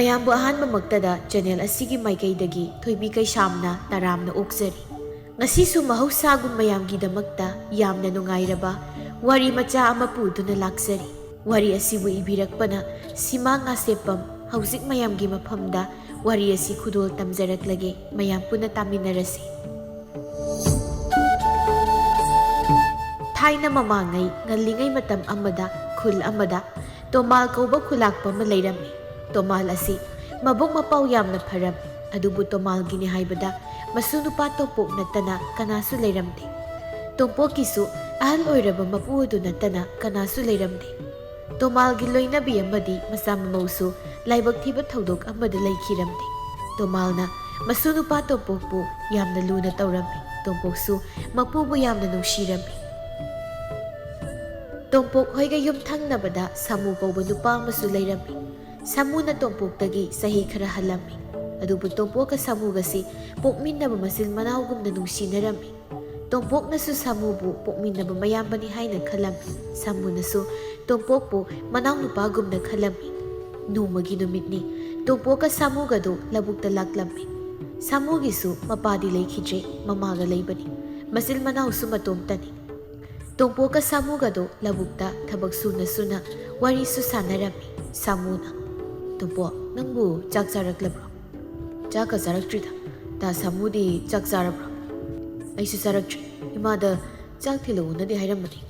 ꯃꯌꯥꯝꯕꯨ ꯑꯍꯥꯟꯕꯃꯛꯇꯗ ꯆꯦꯅꯦꯜ ꯑꯁꯤꯒꯤ ꯃꯥꯏꯀꯩꯗꯒꯤ ꯊꯣꯏꯕꯤ ꯀꯩꯁꯥꯝꯅ ꯇꯔꯥꯝꯅ ꯑꯣꯛꯆꯔꯤ꯫ ꯉꯁꯤꯁꯨ ꯃꯍꯧꯁꯥꯒꯨꯝ ꯃꯌꯥꯝꯒꯤꯗꯃꯛꯇ ꯌꯥꯝꯅ ꯅꯨꯡꯉꯥꯏꯔꯕ ꯋꯥꯔꯤ ꯃꯆꯥ ꯑꯃ ꯄꯨꯗꯨꯅ ꯂꯥꯛꯆꯔꯤ꯫ ꯋꯥꯔꯤ ꯑꯁꯤꯕꯨ ꯏꯕꯤꯔꯛꯄꯅ ꯁꯤꯃꯥ ꯉꯥꯁꯦꯞꯄꯝ꯫ ꯍꯧꯖꯤꯛ ꯃꯌꯥꯝꯒꯤ ꯃꯐꯝꯗ ꯋꯥꯔꯤ ꯑꯁꯤ ꯈꯨꯗꯣꯜ ꯇꯝꯖꯔꯛꯂꯒꯦ, ꯃꯌꯥꯝ ꯄꯨꯟꯅ ꯇꯥꯃꯤꯟꯅꯔꯁꯤ꯫ ꯊꯥꯏꯅ ꯃꯃꯥꯡꯉꯩ ꯉꯜꯂꯤꯉꯩ ꯃꯇꯝ ꯑꯃꯗ ꯈꯨꯜ ꯑꯃꯗ ꯇꯣꯃꯥꯜ ꯀꯧꯕ ꯈꯨꯂꯥꯛꯄ ꯑꯃ ꯂꯩꯔꯝꯃꯤ꯫ ꯇꯣꯃꯥꯜ ꯑꯁꯤ ꯃꯕꯨꯛ ꯃꯄꯥꯎ ꯌꯥꯝꯅ ꯐꯔꯝꯃꯤ꯫ ꯑꯗꯨꯕꯨ ꯇꯣꯃꯥꯜꯒꯤꯅꯤ ꯍꯥꯏꯕꯗ ꯃꯁꯨ ꯅꯨꯄꯥ ꯇꯣꯝꯄꯣꯛ ꯅꯠꯇꯅ ꯀꯅꯥꯁꯨ ꯂꯩꯔꯝꯗꯦ꯫ ꯇꯣꯝꯄꯣꯛꯀꯤꯁꯨ ꯑꯍꯜ ꯑꯣꯏꯔꯕ ꯃꯄꯨ ꯑꯗꯨ ꯅꯠꯇꯅ ꯀꯅꯥꯁꯨ ꯂꯩꯔꯝꯗꯦ꯫ ꯇꯣꯃꯥꯜꯒꯤ ꯂꯣꯏꯅꯕꯤ ꯑꯃꯗꯤ ꯃꯆꯥ ꯃꯃꯧꯁꯨ ꯂꯥꯏꯕꯛ ꯊꯤꯕ ꯊꯧꯗꯣꯛ ꯑꯃꯗ ꯂꯩꯈꯤꯔꯝꯗꯦ꯫ ꯇꯣꯃꯥꯜꯅ ꯃꯁꯨ ꯅꯨꯄꯥ ꯇꯣꯝꯄꯣꯛꯄꯨ ꯌꯥꯝꯅ ꯂꯨꯅ ꯇꯧꯔꯝꯃꯤ꯫ ꯇꯣꯝꯄꯣꯛꯁꯨ ꯃꯄꯨꯕꯨ ꯌꯥꯝꯅ ꯅꯨꯡꯁꯤꯔꯝꯃꯤ꯫ ꯇꯣꯝꯄꯣꯛ ꯍꯣꯏꯒ ꯌꯨꯝꯊꯪꯅꯕꯗ ꯁꯥꯃꯨ ꯀꯧꯕ ꯅꯨꯄꯥ ꯑꯃꯁꯨ ꯂꯩꯔꯝꯃꯤ꯫ ꯁꯥꯃꯨꯅ ꯇꯣꯝꯄꯣꯛꯇꯒꯤ ꯆꯍꯤ ꯈꯔ ꯍꯜꯂꯝꯃꯤ꯫ ꯑꯗꯨꯕꯨ ꯇꯣꯝꯄꯣꯛꯀ ꯁꯥꯃꯨꯒꯁꯤ ꯄꯣꯛꯃꯤꯟꯅꯕ ꯃꯆꯤꯜ ꯃꯅꯥꯎꯒꯨꯝꯅ ꯅꯨꯡꯁꯤꯅꯔꯝꯃꯤ꯫ ꯇꯣꯝꯄꯣꯛꯅꯁꯨ ꯁꯥꯃꯨꯕꯨ ꯄꯣꯛꯃꯤꯟꯅꯕ ꯃꯌꯥꯝꯕꯅꯤ ꯍꯥꯏꯅ ꯈꯜꯂꯝꯃꯤ꯫ ꯁꯥꯃꯨꯅꯁꯨ ꯇꯣꯝꯄꯣꯛꯄꯨ ꯃꯅꯥꯎ ꯅꯨꯄꯥꯒꯨꯝꯅ ꯈꯜꯂꯝꯃꯤ꯫ ꯅꯣꯡꯃꯒꯤ ꯅꯨꯃꯤꯠꯅꯤ꯫ ꯇꯣꯝꯄꯣꯛꯀ ꯁꯥꯃꯨꯒꯗꯨ ꯂꯧꯕꯨꯛꯇ ꯂꯥꯛꯂꯝꯃꯤ꯫ ꯁꯥꯃꯨꯒꯤꯁꯨ ꯃꯄꯥꯗꯤ ꯂꯩꯈꯤꯗ꯭ꯔꯦ, ꯃꯃꯥꯒ ꯂꯩꯕꯅꯤ꯫ ꯃꯆꯤꯜ ꯃꯅꯥꯎꯁꯨ ꯃꯇꯣꯝꯇꯅꯤ꯫ ꯇꯣꯝꯄꯣꯛꯀ ꯁꯥꯃꯨꯒꯗꯨ ꯂꯧꯕꯨꯛꯇ ꯊꯕꯛ ꯁꯨꯅ ꯁꯨꯅ ꯋꯥꯔꯤꯁꯨ ꯁꯥꯟꯅꯔꯝꯃꯤ꯫ ꯁꯥꯃꯨꯅ, "ꯇꯣꯝꯄꯣꯛ, ꯅꯪꯕꯨ ꯆꯥꯛ ꯆꯥꯔꯛꯂꯕ꯭ꯔꯣ?" "ꯆꯥꯛꯀ ꯆꯥꯔꯛꯇ꯭ꯔꯤꯗ꯫ ꯗꯥ ꯁꯥꯃꯨꯗꯤ ꯆꯥꯛ ꯆꯥꯔꯕ꯭ꯔꯣ?" "ꯑꯩꯁꯨ ꯆꯥꯔꯛꯇ꯭ꯔꯤ꯫ ꯏꯃꯥꯗ ꯆꯥꯛ ꯊꯤꯜꯂꯛꯎꯅꯗꯤ ꯍꯥꯏꯔꯝꯕꯅꯤ."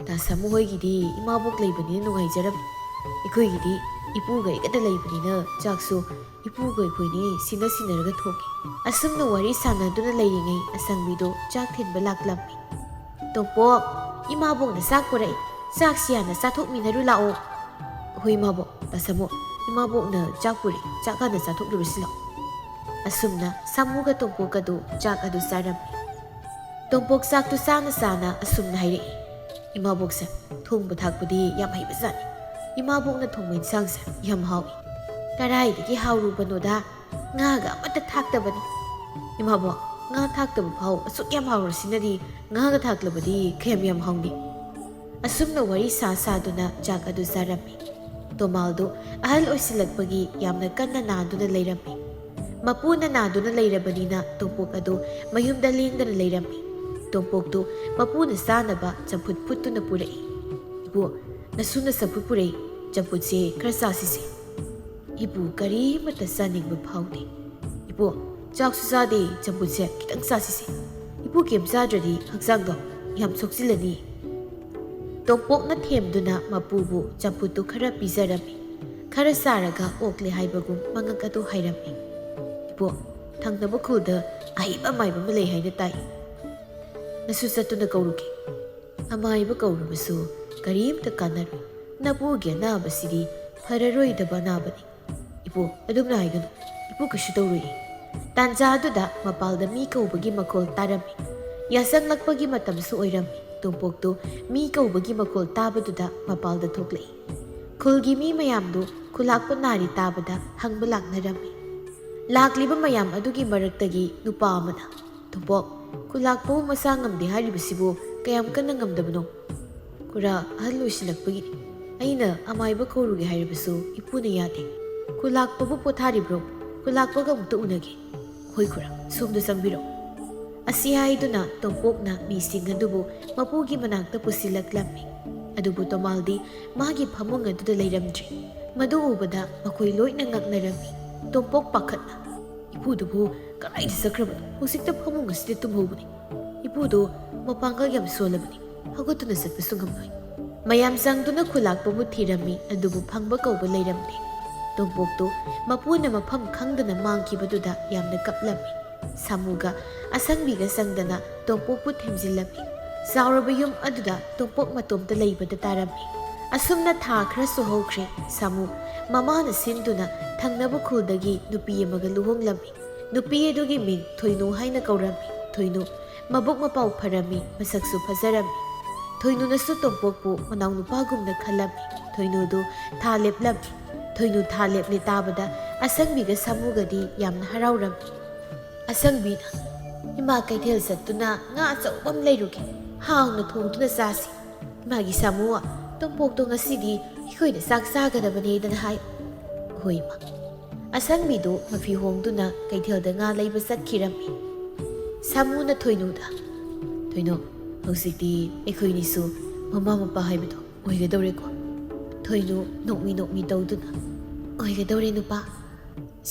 "ꯗꯥ ꯁꯥꯃꯨ ꯍꯣꯏꯒꯤꯗꯤ ꯏꯃꯥꯕꯣꯛ ꯂꯩꯕꯅꯤꯅ ꯅꯨꯡꯉꯥꯏꯖꯔꯝꯅꯤ꯫ ꯑꯩꯈꯣꯏꯒꯤꯗꯤ ꯏꯄꯨꯒ ꯑꯩꯒꯗ ꯂꯩꯕꯅꯤꯅ ꯆꯥꯛꯁꯨ ꯏꯄꯨꯒ ꯑꯩꯈꯣꯏꯅꯤ ꯁꯤꯟꯅꯔꯒ ꯊꯣꯡꯉꯤ." ꯑꯁꯨꯝꯅ ꯋꯥꯔꯤ ꯁꯥꯟꯅꯗꯨꯅ ꯂꯩꯔꯤꯉꯩ ꯑꯁꯪꯕꯤꯗꯨ ꯆꯥꯛ ꯊꯤꯟꯕ ꯂꯥꯛꯂꯝꯃꯤ꯫ "ꯇꯣꯝꯄꯣꯛ, ꯏꯃꯥꯕꯣꯛꯅ ꯆꯥꯛ ꯄꯨꯔꯛꯏ, ꯆꯥꯛꯁꯤ ꯍꯥꯟꯅ ꯆꯥꯊꯣꯛꯃꯤꯟꯅꯔꯨ ꯂꯥꯛꯑꯣ." "ꯍꯣꯏ ꯏꯃꯥꯕꯣꯛ, ꯗꯥ ꯁꯥꯃꯨ, ꯏꯃꯥꯕꯣꯛꯅ ꯆꯥꯛ ꯄꯨꯔꯛꯏ, ꯆꯥꯛ ꯍꯥꯟꯅ ꯆꯥꯊꯣꯛꯂꯨꯔꯁꯤ ꯂꯥꯛꯑꯣ." ꯑꯁꯨꯝꯅ ꯁꯥꯃꯨꯒ ꯇꯣꯝꯄꯣꯛꯀꯗꯨ ꯆꯥꯛ ꯑꯗꯨ ꯆꯥꯔꯝꯃꯤ꯫ ꯇꯣꯝꯄꯣꯛ ꯆꯥꯛꯇꯨ ꯆꯥꯅ ꯆꯥꯅ ꯑꯁꯨꯝꯅ ꯍꯥꯏꯔꯛꯏ, "ꯏꯃꯥꯕꯣꯛꯁꯦ ꯊꯣꯡꯕ ꯊꯥꯛꯄꯗꯤ ꯌꯥꯝ ꯍꯩꯕꯖꯥꯠꯅꯤ꯫ ꯏꯃꯥꯕꯣꯛꯅ ꯊꯣꯡꯕ ꯏꯟꯁꯥꯡꯁꯦ ꯌꯥꯝ ꯍꯥꯎꯏ꯫ ꯀꯔꯥꯏꯗꯒꯤ ꯍꯥꯎꯔꯨꯕꯅꯣꯗ, ꯉꯥꯒ ꯑꯃꯠꯇ ꯊꯥꯛꯇꯕꯅꯤ꯫ ꯏꯃꯥꯕꯣꯛ, ꯉꯥ ꯊꯥꯛꯇꯕ ꯐꯥꯎ ꯑꯁꯨꯛ ꯌꯥꯝ ꯍꯥꯎꯔꯁꯤꯅꯗꯤ ꯉꯥꯒ ꯊꯥꯛꯂꯕꯗꯤ ꯀꯌꯥꯝ ꯌꯥꯝ ꯍꯥꯎꯅꯤ." ꯑꯁꯨꯝꯅ ꯋꯥꯔꯤ ꯁꯥꯗꯨꯅ ꯆꯥꯛ ꯑꯗꯨ ꯆꯥꯔꯝꯃꯤ꯫ ꯇꯣꯃꯥꯜꯗꯨ ꯑꯍꯜ ꯑꯣꯏꯁꯤꯜꯂꯛꯄꯒꯤ ꯌꯥꯝꯅ ꯀꯟꯅ ꯅꯥꯗꯨꯅ ꯂꯩꯔꯝꯃꯤ꯫ ꯃꯄꯨꯅ ꯅꯥꯗꯨꯅ ꯂꯩꯔꯕꯅꯤꯅ ꯇꯣꯝꯄꯣꯛ ꯑꯗꯨ ꯃꯌꯨꯝꯗ ꯂꯦꯡꯗꯅ ꯂꯩꯔꯝꯃꯤ꯫ ꯇꯣꯝꯄꯣꯛꯇꯨ ꯃꯄꯨꯅ ꯆꯥꯅꯕ ꯆꯝꯐꯨꯠ ꯐꯨꯠꯇꯨꯅ ꯄꯨꯔꯛꯏ꯫ "ꯏꯄꯨ, ꯅꯁꯨꯅ ꯆꯝꯐꯨꯠ ꯄꯨꯔꯛꯏ, ꯆꯝꯐꯨꯠꯁꯦ ꯈꯔ ꯆꯥꯁꯤꯁꯦ." "ꯏꯄꯨ ꯀꯔꯤꯃꯠꯇ ꯆꯥꯅꯤꯡꯕ ꯐꯥꯎꯗꯦ." "ꯏꯄꯨ, ꯆꯥꯛꯁꯨ ꯆꯥꯗꯦ, ꯆꯝꯐꯨꯠꯁꯦ ꯈꯤꯇꯪ ꯆꯥꯁꯤꯁꯦ꯫ ꯏꯄꯨ ꯀꯦꯝ ꯆꯥꯗ꯭ꯔꯗꯤ ꯍꯛꯆꯥꯡꯗꯣ ꯌꯥꯝ ꯁꯣꯛꯆꯤꯜꯂꯅꯤ." ꯇꯣꯝꯄꯣꯛꯅ ꯊꯦꯝꯗꯨꯅ ꯃꯄꯨꯕꯨ ꯆꯝꯐꯨꯠꯇꯨ ꯈꯔ ꯄꯤꯖꯔꯝꯃꯤ꯫ ꯈꯔ ꯆꯥꯔꯒ ꯑꯣꯛꯂꯦ ꯍꯥꯏꯕꯒꯨꯝ ꯃꯉꯛ ꯑꯗꯨ ꯍꯥꯏꯔꯝꯃꯤ꯫ "ꯏꯄꯨ, ꯊꯪꯅꯕ ꯈꯨꯜꯗ ꯑꯍꯩꯕ ꯑꯃꯥꯏꯕ ꯑꯃ ꯂꯩ ꯍꯥꯏꯅ ꯇꯥꯏ. ꯅꯁꯨ ꯆꯠꯇꯨꯅ ꯀꯧꯔꯨꯒꯦ." "ꯑꯃꯥꯏꯕ ꯀꯧꯔꯨꯕꯁꯨ ꯀꯔꯤꯝꯇ ꯀꯥꯟꯅꯔꯣꯏ. ꯅꯄꯨꯒꯤ ꯑꯅꯥꯕꯁꯤꯗꯤ ꯐꯔꯔꯣꯏꯗꯕ ꯑꯅꯥꯕꯅꯤ." "ꯏꯄꯨ, ꯑꯗꯨꯝꯅ ꯍꯥꯏꯒꯅꯨ. ꯏꯄꯨ ꯀꯩꯁꯨ ꯇꯧꯔꯣꯏꯌꯦ." ꯇꯥꯟꯖꯥ ꯑꯗꯨꯗ ꯃꯄꯥꯜꯗ ꯃꯤ ꯀꯧꯕꯒꯤ ꯃꯈꯣꯜ ꯇꯥꯔꯝꯃꯤ꯫ ꯌꯥꯆꯪꯂꯛꯄꯒꯤ ꯃꯇꯝꯁꯨ ꯑꯣꯏꯔꯝꯃꯤ꯫ ꯇꯣꯝꯄꯣꯛꯇꯨ ꯃꯤ ꯀꯧꯕꯒꯤ ꯃꯈꯣꯜ ꯇꯥꯕꯗꯨꯗ ꯃꯄꯥꯜꯗ ꯊꯣꯛꯂꯛꯏ꯫ ꯈꯨꯜꯒꯤ ꯃꯤ ꯃꯌꯥꯝꯗꯨ ꯈꯨꯂꯥꯛꯄ ꯅꯥꯔꯤ ꯇꯥꯕꯗ ꯍꯪꯕ ꯂꯥꯛꯅꯔꯝꯃꯤ꯫ ꯂꯥꯛꯂꯤꯕ ꯃꯌꯥꯝ ꯑꯗꯨꯒꯤ ꯃꯔꯛꯇꯒꯤ ꯅꯨꯄꯥ ꯑꯃꯅ, "ꯇꯣꯝꯄꯣꯛ, ꯈꯨꯂꯥꯛꯄꯕꯨ ꯃꯁꯥ ꯉꯝꯗꯦ ꯍꯥꯏꯔꯤꯕꯁꯤꯕꯨ ꯀꯌꯥꯝ ꯀꯟꯅ ꯉꯝꯗꯕꯅꯣ?" "ꯈꯨꯔꯥ, ꯑꯍꯜ ꯑꯣꯏꯁꯤꯜꯂꯛꯄꯒꯤꯅꯤ. ꯑꯩꯅ ꯑꯃꯥꯏꯕ ꯀꯧꯔꯨꯒꯦ ꯍꯥꯏꯔꯕꯁꯨ ꯏꯄꯨꯅ ꯌꯥꯗꯦ." "ꯈꯨꯂꯥꯛꯄꯕꯨ ꯄꯣꯊꯥꯔꯤꯕ꯭ꯔꯣ? ꯈꯨꯂꯥꯛꯄꯒ ꯑꯃꯨꯛꯇ ꯎꯅꯒꯦ." "ꯍꯣꯏ ꯈꯨꯔꯥ, ꯁꯣꯝꯗ ꯆꯪꯕꯤꯔꯛꯎ." ꯑꯁꯤ ꯍꯥꯏꯗꯨꯅ ꯇꯣꯝꯄꯣꯛꯅ ꯃꯤꯁꯤꯡ ꯑꯗꯨꯕꯨ ꯃꯄꯨꯒꯤ ꯃꯅꯥꯛꯇ ꯄꯨꯁꯤꯜꯂꯛꯂꯝꯃꯤ꯫ ꯑꯗꯨꯕꯨ ꯇꯣꯃꯥꯜꯗꯤ ꯃꯥꯒꯤ ꯐꯃꯨꯡ ꯑꯗꯨꯗ ꯂꯩꯔꯝꯗ꯭ꯔꯦ꯫ ꯃꯗꯨ ꯎꯕꯗ ꯃꯈꯣꯏ ꯂꯣꯏꯅ ꯉꯛꯅꯔꯝꯃꯤ꯫ ꯇꯣꯝꯄꯣꯛ ꯄꯥꯈꯠꯅ, "ꯏꯄꯨꯗꯨꯕꯨ ꯀꯗꯥꯏꯗ ꯆꯠꯈ꯭ꯔꯕꯅꯣ? ꯍꯧꯖꯤꯛꯇ ꯐꯃꯨꯡ ꯑꯁꯤꯗ ꯇꯨꯝꯍꯧꯕꯅꯤ. ꯏꯄꯨꯗꯨ ꯃꯄꯥꯡꯒꯜ ꯌꯥꯝ ꯁꯣꯜꯂꯕꯅꯤ. ꯍꯧꯒꯠꯇꯨꯅ ꯆꯠꯄꯁꯨ ꯉꯝꯂꯣꯏ." ꯃꯌꯥꯝ ꯆꯪꯗꯨꯅ ꯈꯨꯂꯥꯛꯄꯕꯨ ꯊꯤꯔꯝꯃꯤ, ꯑꯗꯨꯕꯨ ꯐꯪꯕ ꯀꯧꯕ ꯂꯩꯔꯝꯗꯦ꯫ ꯇꯣꯝꯄꯣꯛꯇꯨ ꯃꯄꯨꯅ ꯃꯐꯝ ꯈꯪꯗꯅ ꯃꯥꯡꯈꯤꯕꯗꯨꯗ ꯌꯥꯝꯅ ꯀꯞꯂꯝꯃꯤ꯫ ꯁꯥꯃꯨꯒ ꯑꯁꯪꯕꯤꯒ ꯆꯪꯗꯅ ꯇꯣꯝꯄꯣꯛꯄꯨ ꯊꯦꯝꯖꯤꯜꯂꯝꯃꯤ꯫ ꯆꯥꯎꯔꯕ ꯌꯨꯝ ꯑꯗꯨꯗ ꯇꯣꯝꯄꯣꯛ ꯃꯇꯣꯝꯇ ꯂꯩꯕꯗ ꯇꯥꯔꯝꯃꯤ꯫ ꯑꯁꯨꯝꯅ ꯊꯥ ꯈꯔꯁꯨ ꯍꯧꯈ꯭ꯔꯦ꯫ ꯁꯥꯃꯨ ꯃꯃꯥꯅ ꯁꯤꯟꯗꯨꯅ ꯊꯪꯅꯕ ꯈꯨꯜꯗꯒꯤ ꯅꯨꯄꯤ ꯑꯃꯒ ꯂꯨꯍꯣꯡꯂꯝꯃꯤ꯫ ꯅꯨꯄꯤ ꯑꯗꯨꯒꯤ ꯃꯤꯡ ꯊꯣꯏꯅꯨ ꯍꯥꯏꯅ ꯀꯧꯔꯝꯃꯤ꯫ ꯊꯣꯏꯅꯨ ꯃꯕꯨꯛ ꯃꯄꯥꯎ ꯐꯔꯝꯃꯤ, ꯃꯁꯛꯁꯨ ꯐꯖꯔꯝꯃꯤ꯫ ꯊꯣꯏꯅꯨꯅꯁꯨ ꯇꯣꯝꯄꯣꯛꯄꯨ ꯃꯅꯥꯎꯅꯨꯄꯥꯒꯨꯝꯅ ꯈꯜꯂꯝꯃꯤ꯫ ꯊꯣꯏꯅꯨꯗꯨ ꯊꯥ ꯂꯦꯞꯂꯝꯃꯤ꯫ ꯊꯣꯏꯅꯨ ꯊꯥ ꯂꯦꯞꯂꯦ ꯇꯥꯕꯗ ꯑꯁꯪꯕꯤꯒ ꯁꯥꯃꯨꯒꯗꯤ ꯌꯥꯝꯅ ꯍꯔꯥꯎꯔꯝꯃꯤ꯫ ꯑꯁꯪꯕꯤꯅ, "ꯏꯃꯥ ꯀꯩꯊꯦꯜ ꯆꯠꯇꯨꯅ ꯉꯥ ꯑꯆꯧꯕ ꯑꯃ ꯂꯩꯔꯨꯒꯦ, ꯍꯥꯎꯅ ꯊꯣꯡꯗꯨꯅ ꯆꯥꯁꯤ꯫ ꯏꯃꯥꯒꯤ ꯁꯥꯃꯨ, ꯇꯣꯝꯄꯣꯛꯇꯣ ꯉꯁꯤꯗꯤ ꯑꯩꯈꯣꯏꯗ ꯆꯥꯛ ꯆꯥꯒꯗꯕꯅꯦꯗꯅ ꯍꯥꯏ." "ꯍꯣꯏ ꯏꯃꯥ, ꯑꯁꯪꯕꯤꯗꯨ ꯃꯐꯤ ꯍꯣꯡꯗꯨꯅ ꯀꯩꯊꯦꯜꯗ ꯉꯥ ꯂꯩꯕ ꯆꯠꯈꯤꯔꯝꯃꯤ꯫ ꯁꯥꯃꯨꯅ ꯊꯣꯏꯅꯨꯗ "ꯊꯣꯏꯅꯨ, ꯍꯧꯖꯤꯛꯇꯤ ꯑꯩꯈꯣꯏꯅꯤꯁꯨ ꯃꯃꯥ ꯃꯄꯥ ꯍꯥꯏꯕꯗꯣ ꯑꯣꯏꯒꯗꯧꯔꯦꯀꯣ?" ꯊꯣꯏꯅꯨ ꯅꯣꯛꯃꯤ ꯇꯧꯗꯨꯅ "ꯑꯣꯏꯒꯗꯧꯔꯦ ꯅꯨꯄꯥ.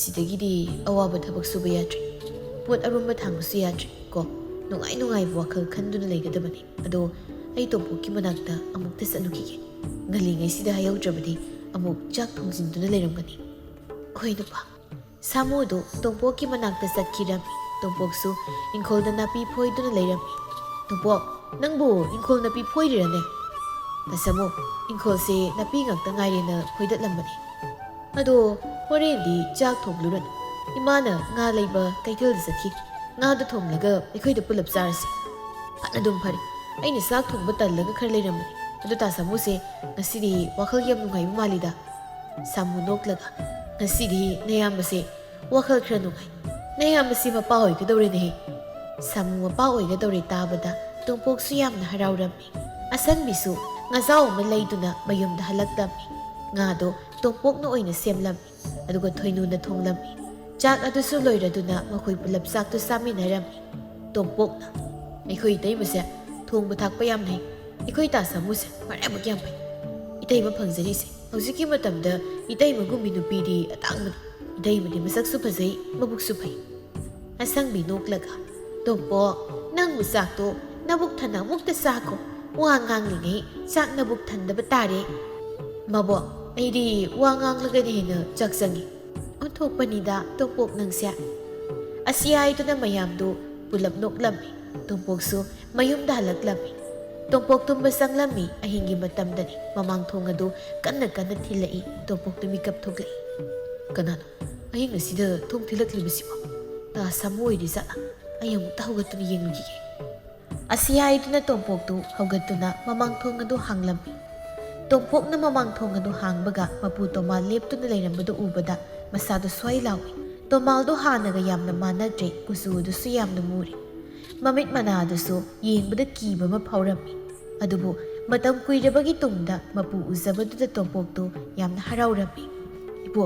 ꯁꯤꯗꯒꯤꯗꯤ ꯑꯋꯥꯕ ꯊꯕꯛ ꯁꯨꯕ ꯌꯥꯗ꯭ꯔꯦ, ꯄꯣꯠ ꯑꯔꯨꯝꯕ ꯊꯥꯡꯕꯁꯨ ꯌꯥꯗ꯭ꯔꯦ ꯀꯣ. ꯅꯨꯡꯉꯥꯏꯕ ꯋꯥꯈꯜ ꯈꯟꯗꯨꯅ ꯂꯩꯒꯗꯕꯅꯤ. ꯑꯗꯣ ꯑꯩ ꯇꯣꯝꯄꯣꯛꯀꯤ ꯃꯅꯥꯛꯇ ꯑꯃꯨꯛꯇ ꯆꯠꯂꯨꯈꯤꯒꯦ. ꯉꯜꯂꯤꯉꯩꯁꯤꯗ ꯍꯥꯏꯍꯧꯗ꯭ꯔꯕꯗꯤ ꯑꯃꯨꯛ ꯆꯥꯛ ꯊꯣꯡꯖꯤꯟꯗꯨꯅ ꯂꯩꯔꯝꯒꯅꯤ." "ꯍꯣꯏ ꯅꯨꯄꯥ." ꯁꯥꯃꯨꯗꯨ ꯇꯣꯝꯄꯣꯛꯀꯤ ꯃꯅꯥꯛꯇ ꯆꯠꯈꯤꯔꯝꯃꯤ꯫ ꯇꯣꯝꯄꯣꯛꯁꯨ ꯏꯪꯈꯣꯜꯗ ꯅꯥꯄꯤ ꯐꯣꯏꯗꯨꯅ ꯂꯩꯔꯝꯃꯤ꯫ "ꯇꯣꯝꯄꯣꯛ, ꯅꯪꯕꯨ ꯏꯪꯈꯣꯜ ꯅꯥꯄꯤ ꯐꯣꯏꯔꯤꯔꯅꯦ?" "ꯁꯥꯃꯨ, ꯏꯪꯈꯣꯜꯁꯦ ꯅꯥꯄꯤ ꯉꯥꯛꯇ ꯉꯥꯏꯔꯦꯅ ꯐꯣꯏꯗꯠꯂꯝꯕꯅꯤ. ꯑꯗꯣ ꯍꯣꯔꯦꯟꯗꯤ ꯆꯥꯛ ꯊꯣꯡꯂꯨꯔꯅꯨ. ꯏꯃꯥꯅ ꯉꯥ ꯂꯩꯕ ꯀꯩꯊꯦꯜꯗ ꯆꯠꯈꯤ. ꯉꯥꯗꯣ ꯊꯣꯡꯂꯒ ꯑꯩꯈꯣꯏꯗ ꯄꯨꯂꯞ ꯆꯥꯔꯁꯤ." "ꯑꯗꯨꯝ ꯐꯔꯦ. ꯑꯩꯅ ꯆꯥꯛ ꯊꯣꯡꯕ ꯇꯜꯂꯒ ꯈꯔ ꯂꯩꯔꯝꯕꯅꯤ. ꯑꯗꯨ ꯁꯥꯃꯨꯁꯦ ꯉꯁꯤꯗꯤ ꯋꯥꯈꯜ ꯌꯥꯝ ꯅꯨꯡꯉꯥꯏꯕ ꯃꯥꯜꯂꯤꯗ." ꯁꯥꯃꯨ ꯅꯣꯛꯂꯒ "ꯉꯁꯤꯗꯤ ꯅꯌꯥꯝꯕꯁꯦ ꯋꯥꯈꯜ ꯈꯔ ꯅꯨꯡꯉꯥꯏ. ꯅꯌꯥꯝꯕꯁꯤ ꯃꯄꯥ ꯑꯣꯏꯒꯗꯧꯔꯦꯅꯦꯍꯦ." ꯁꯥꯃꯨ ꯃꯄꯥ ꯑꯣꯏꯒꯗꯧꯔꯦ ꯇꯥꯕꯗ ꯇꯣꯝꯄꯣꯛꯁꯨ ꯌꯥꯝꯅ ꯍꯔꯥꯎꯔꯝꯃꯤ꯫ ꯑꯁꯪꯕꯤꯁꯨ ꯉꯥꯖꯥꯎ ꯑꯃ ꯂꯩꯗꯨꯅ ꯃꯌꯨꯝꯗ ꯍꯜꯂꯛꯂꯝꯃꯤ꯫ ꯉꯥꯗꯣ ꯇꯣꯝꯄꯣꯛꯅ ꯑꯣꯏꯅ ꯁꯦꯝꯂꯝꯃꯤ, ꯑꯗꯨꯒ ꯊꯣꯏꯅꯨꯅ ꯊꯣꯡꯂꯝꯃꯤ꯫ ꯆꯥꯛ ꯑꯗꯨꯁꯨ ꯂꯣꯏꯔꯗꯨꯅ ꯃꯈꯣꯏ ꯄꯨꯂꯞ ꯆꯥꯛꯇꯨ ꯆꯥꯃꯤꯟꯅꯔꯝꯃꯤ꯫ ꯇꯣꯝꯄꯣꯛꯅ "ꯑꯩꯈꯣꯏ ꯏꯇꯩꯃꯁꯦ ꯊꯣꯡꯕ ꯊꯥꯛꯄ ꯌꯥꯝ ꯍꯩ. ꯑꯩꯈꯣꯏ ꯁꯥꯃꯨꯁꯦ ꯃꯔꯥꯏꯕꯛ ꯌꯥꯝ ꯐꯩ. ꯏꯇꯩꯃ ꯐꯪꯖꯔꯤꯁꯦ. ꯍꯧꯖꯤꯛꯀꯤ ꯃꯇꯝꯗ ꯏꯇꯩꯃꯒꯨꯝꯕꯤ ꯅꯨꯄꯤꯗꯤ ꯑꯇꯥꯡꯕꯅꯤ. ꯏꯇꯩꯃꯗꯤ ꯃꯁꯛꯁꯨ ꯐꯖꯩ, ꯃꯕꯨꯛꯁꯨ ꯐꯩ." ꯑꯁꯪꯕꯤ ꯅꯣꯛꯂꯒ "ꯇꯣꯝꯄꯣꯛ, ꯅꯪꯕꯨ ꯆꯥꯛꯇꯣ ꯅꯕꯨꯛ ꯊꯟꯅ ꯑꯃꯨꯛꯇ ꯆꯥꯈꯣ. ꯋꯥ ꯉꯥꯡꯂꯤꯉꯩ ꯆꯥꯛ ꯅꯕꯨꯛ ꯊꯟꯗꯕ ꯇꯥꯔꯦ." "ꯃꯕꯣꯛ, ꯑꯩꯗꯤ ꯋꯥ ꯉꯥꯡꯂꯒꯅ ꯍꯦꯟꯅ ꯆꯥꯛ ꯆꯪꯉꯤ." "ꯑꯣꯟꯊꯣꯛꯄꯅꯤꯗ ꯇꯣꯝꯄꯣꯛ ꯅꯪꯁꯦ." ꯑꯁꯤ ꯍꯥꯏꯗꯨꯅ ꯃꯌꯥꯝꯗꯨ ꯄꯨꯂꯞ ꯅꯣꯛꯂꯝꯃꯤ꯫ ꯇꯣꯝꯄꯣꯛꯁꯨ ꯃꯌꯨꯝꯗ ꯍꯜꯂꯛꯂꯝꯃꯤ꯫ ꯇꯣꯝꯄꯣꯛ ꯇꯨꯝꯕ ꯆꯪꯂꯝꯃꯤ꯫ ꯑꯍꯤꯡꯒꯤ ꯃꯇꯝꯗꯅꯤ꯫ ꯃꯃꯥꯡꯊꯣꯡ ꯑꯗꯨ ꯀꯟꯅ ꯊꯤꯜꯂꯛꯏ꯫ ꯇꯣꯝꯄꯣꯛꯇꯨ ꯃꯤꯀꯞ ꯊꯣꯛꯂꯛꯏ꯫ "ꯀꯅꯥꯅꯣ ꯑꯍꯤꯡ ꯑꯁꯤꯗ ꯊꯣꯡ ꯊꯤꯜꯂꯛꯂꯤꯕꯁꯤꯕꯣ? ꯁꯥꯃꯨ ꯑꯣꯏꯔꯤ ꯖꯥꯠꯂꯥ? ꯑꯩ ꯑꯃꯨꯛꯇ ꯍꯧꯒꯠꯇꯨꯅ ꯌꯦꯡꯂꯨꯈꯤꯒꯦ." ꯑꯁꯤ ꯍꯥꯏꯗꯨꯅ ꯇꯣꯝꯄꯣꯛꯇꯨ ꯍꯧꯒꯠꯇꯨꯅ ꯃꯃꯥꯡꯊꯣꯡ ꯑꯗꯨ ꯍꯥꯡꯂꯝꯃꯤ꯫ ꯇꯣꯝꯄꯣꯛꯅ ꯃꯃꯥꯡꯊꯣꯡ ꯑꯗꯨ ꯍꯥꯡꯕꯒ ꯃꯄꯨ ꯇꯣꯃꯥꯜ ꯂꯦꯞꯇꯨꯅ ꯂꯩꯔꯝꯕꯗꯨ ꯎꯕꯗ ꯃꯁꯥꯗꯨ ꯁ꯭ꯋꯥꯏ ꯂꯥꯎꯏ꯫ ꯇꯣꯃꯥꯜꯗꯨ ꯍꯥꯟꯅꯒ ꯌꯥꯝꯅ ꯃꯥꯟꯅꯗ꯭ꯔꯦ꯫ ꯀꯨꯆꯨ ꯑꯗꯨꯁꯨ ꯌꯥꯝꯅ ꯃꯨꯔꯦ꯫ ꯃꯃꯤꯠ ꯃꯅꯥ ꯑꯗꯨꯁꯨ ꯌꯦꯡꯕꯗ ꯀꯤꯕ ꯑꯃ ꯐꯥꯎꯔꯝꯃꯤ꯫ ꯑꯗꯨꯕꯨ ꯃꯇꯝ ꯀꯨꯏꯔꯕꯒꯤ ꯇꯨꯡꯗ ꯃꯄꯨ ꯎꯖꯕꯗꯨꯗ ꯇꯣꯝꯄꯣꯛꯇꯨ ꯌꯥꯝꯅ ꯍꯔꯥꯎꯔꯝꯃꯤ꯫ "ꯏꯄꯣ,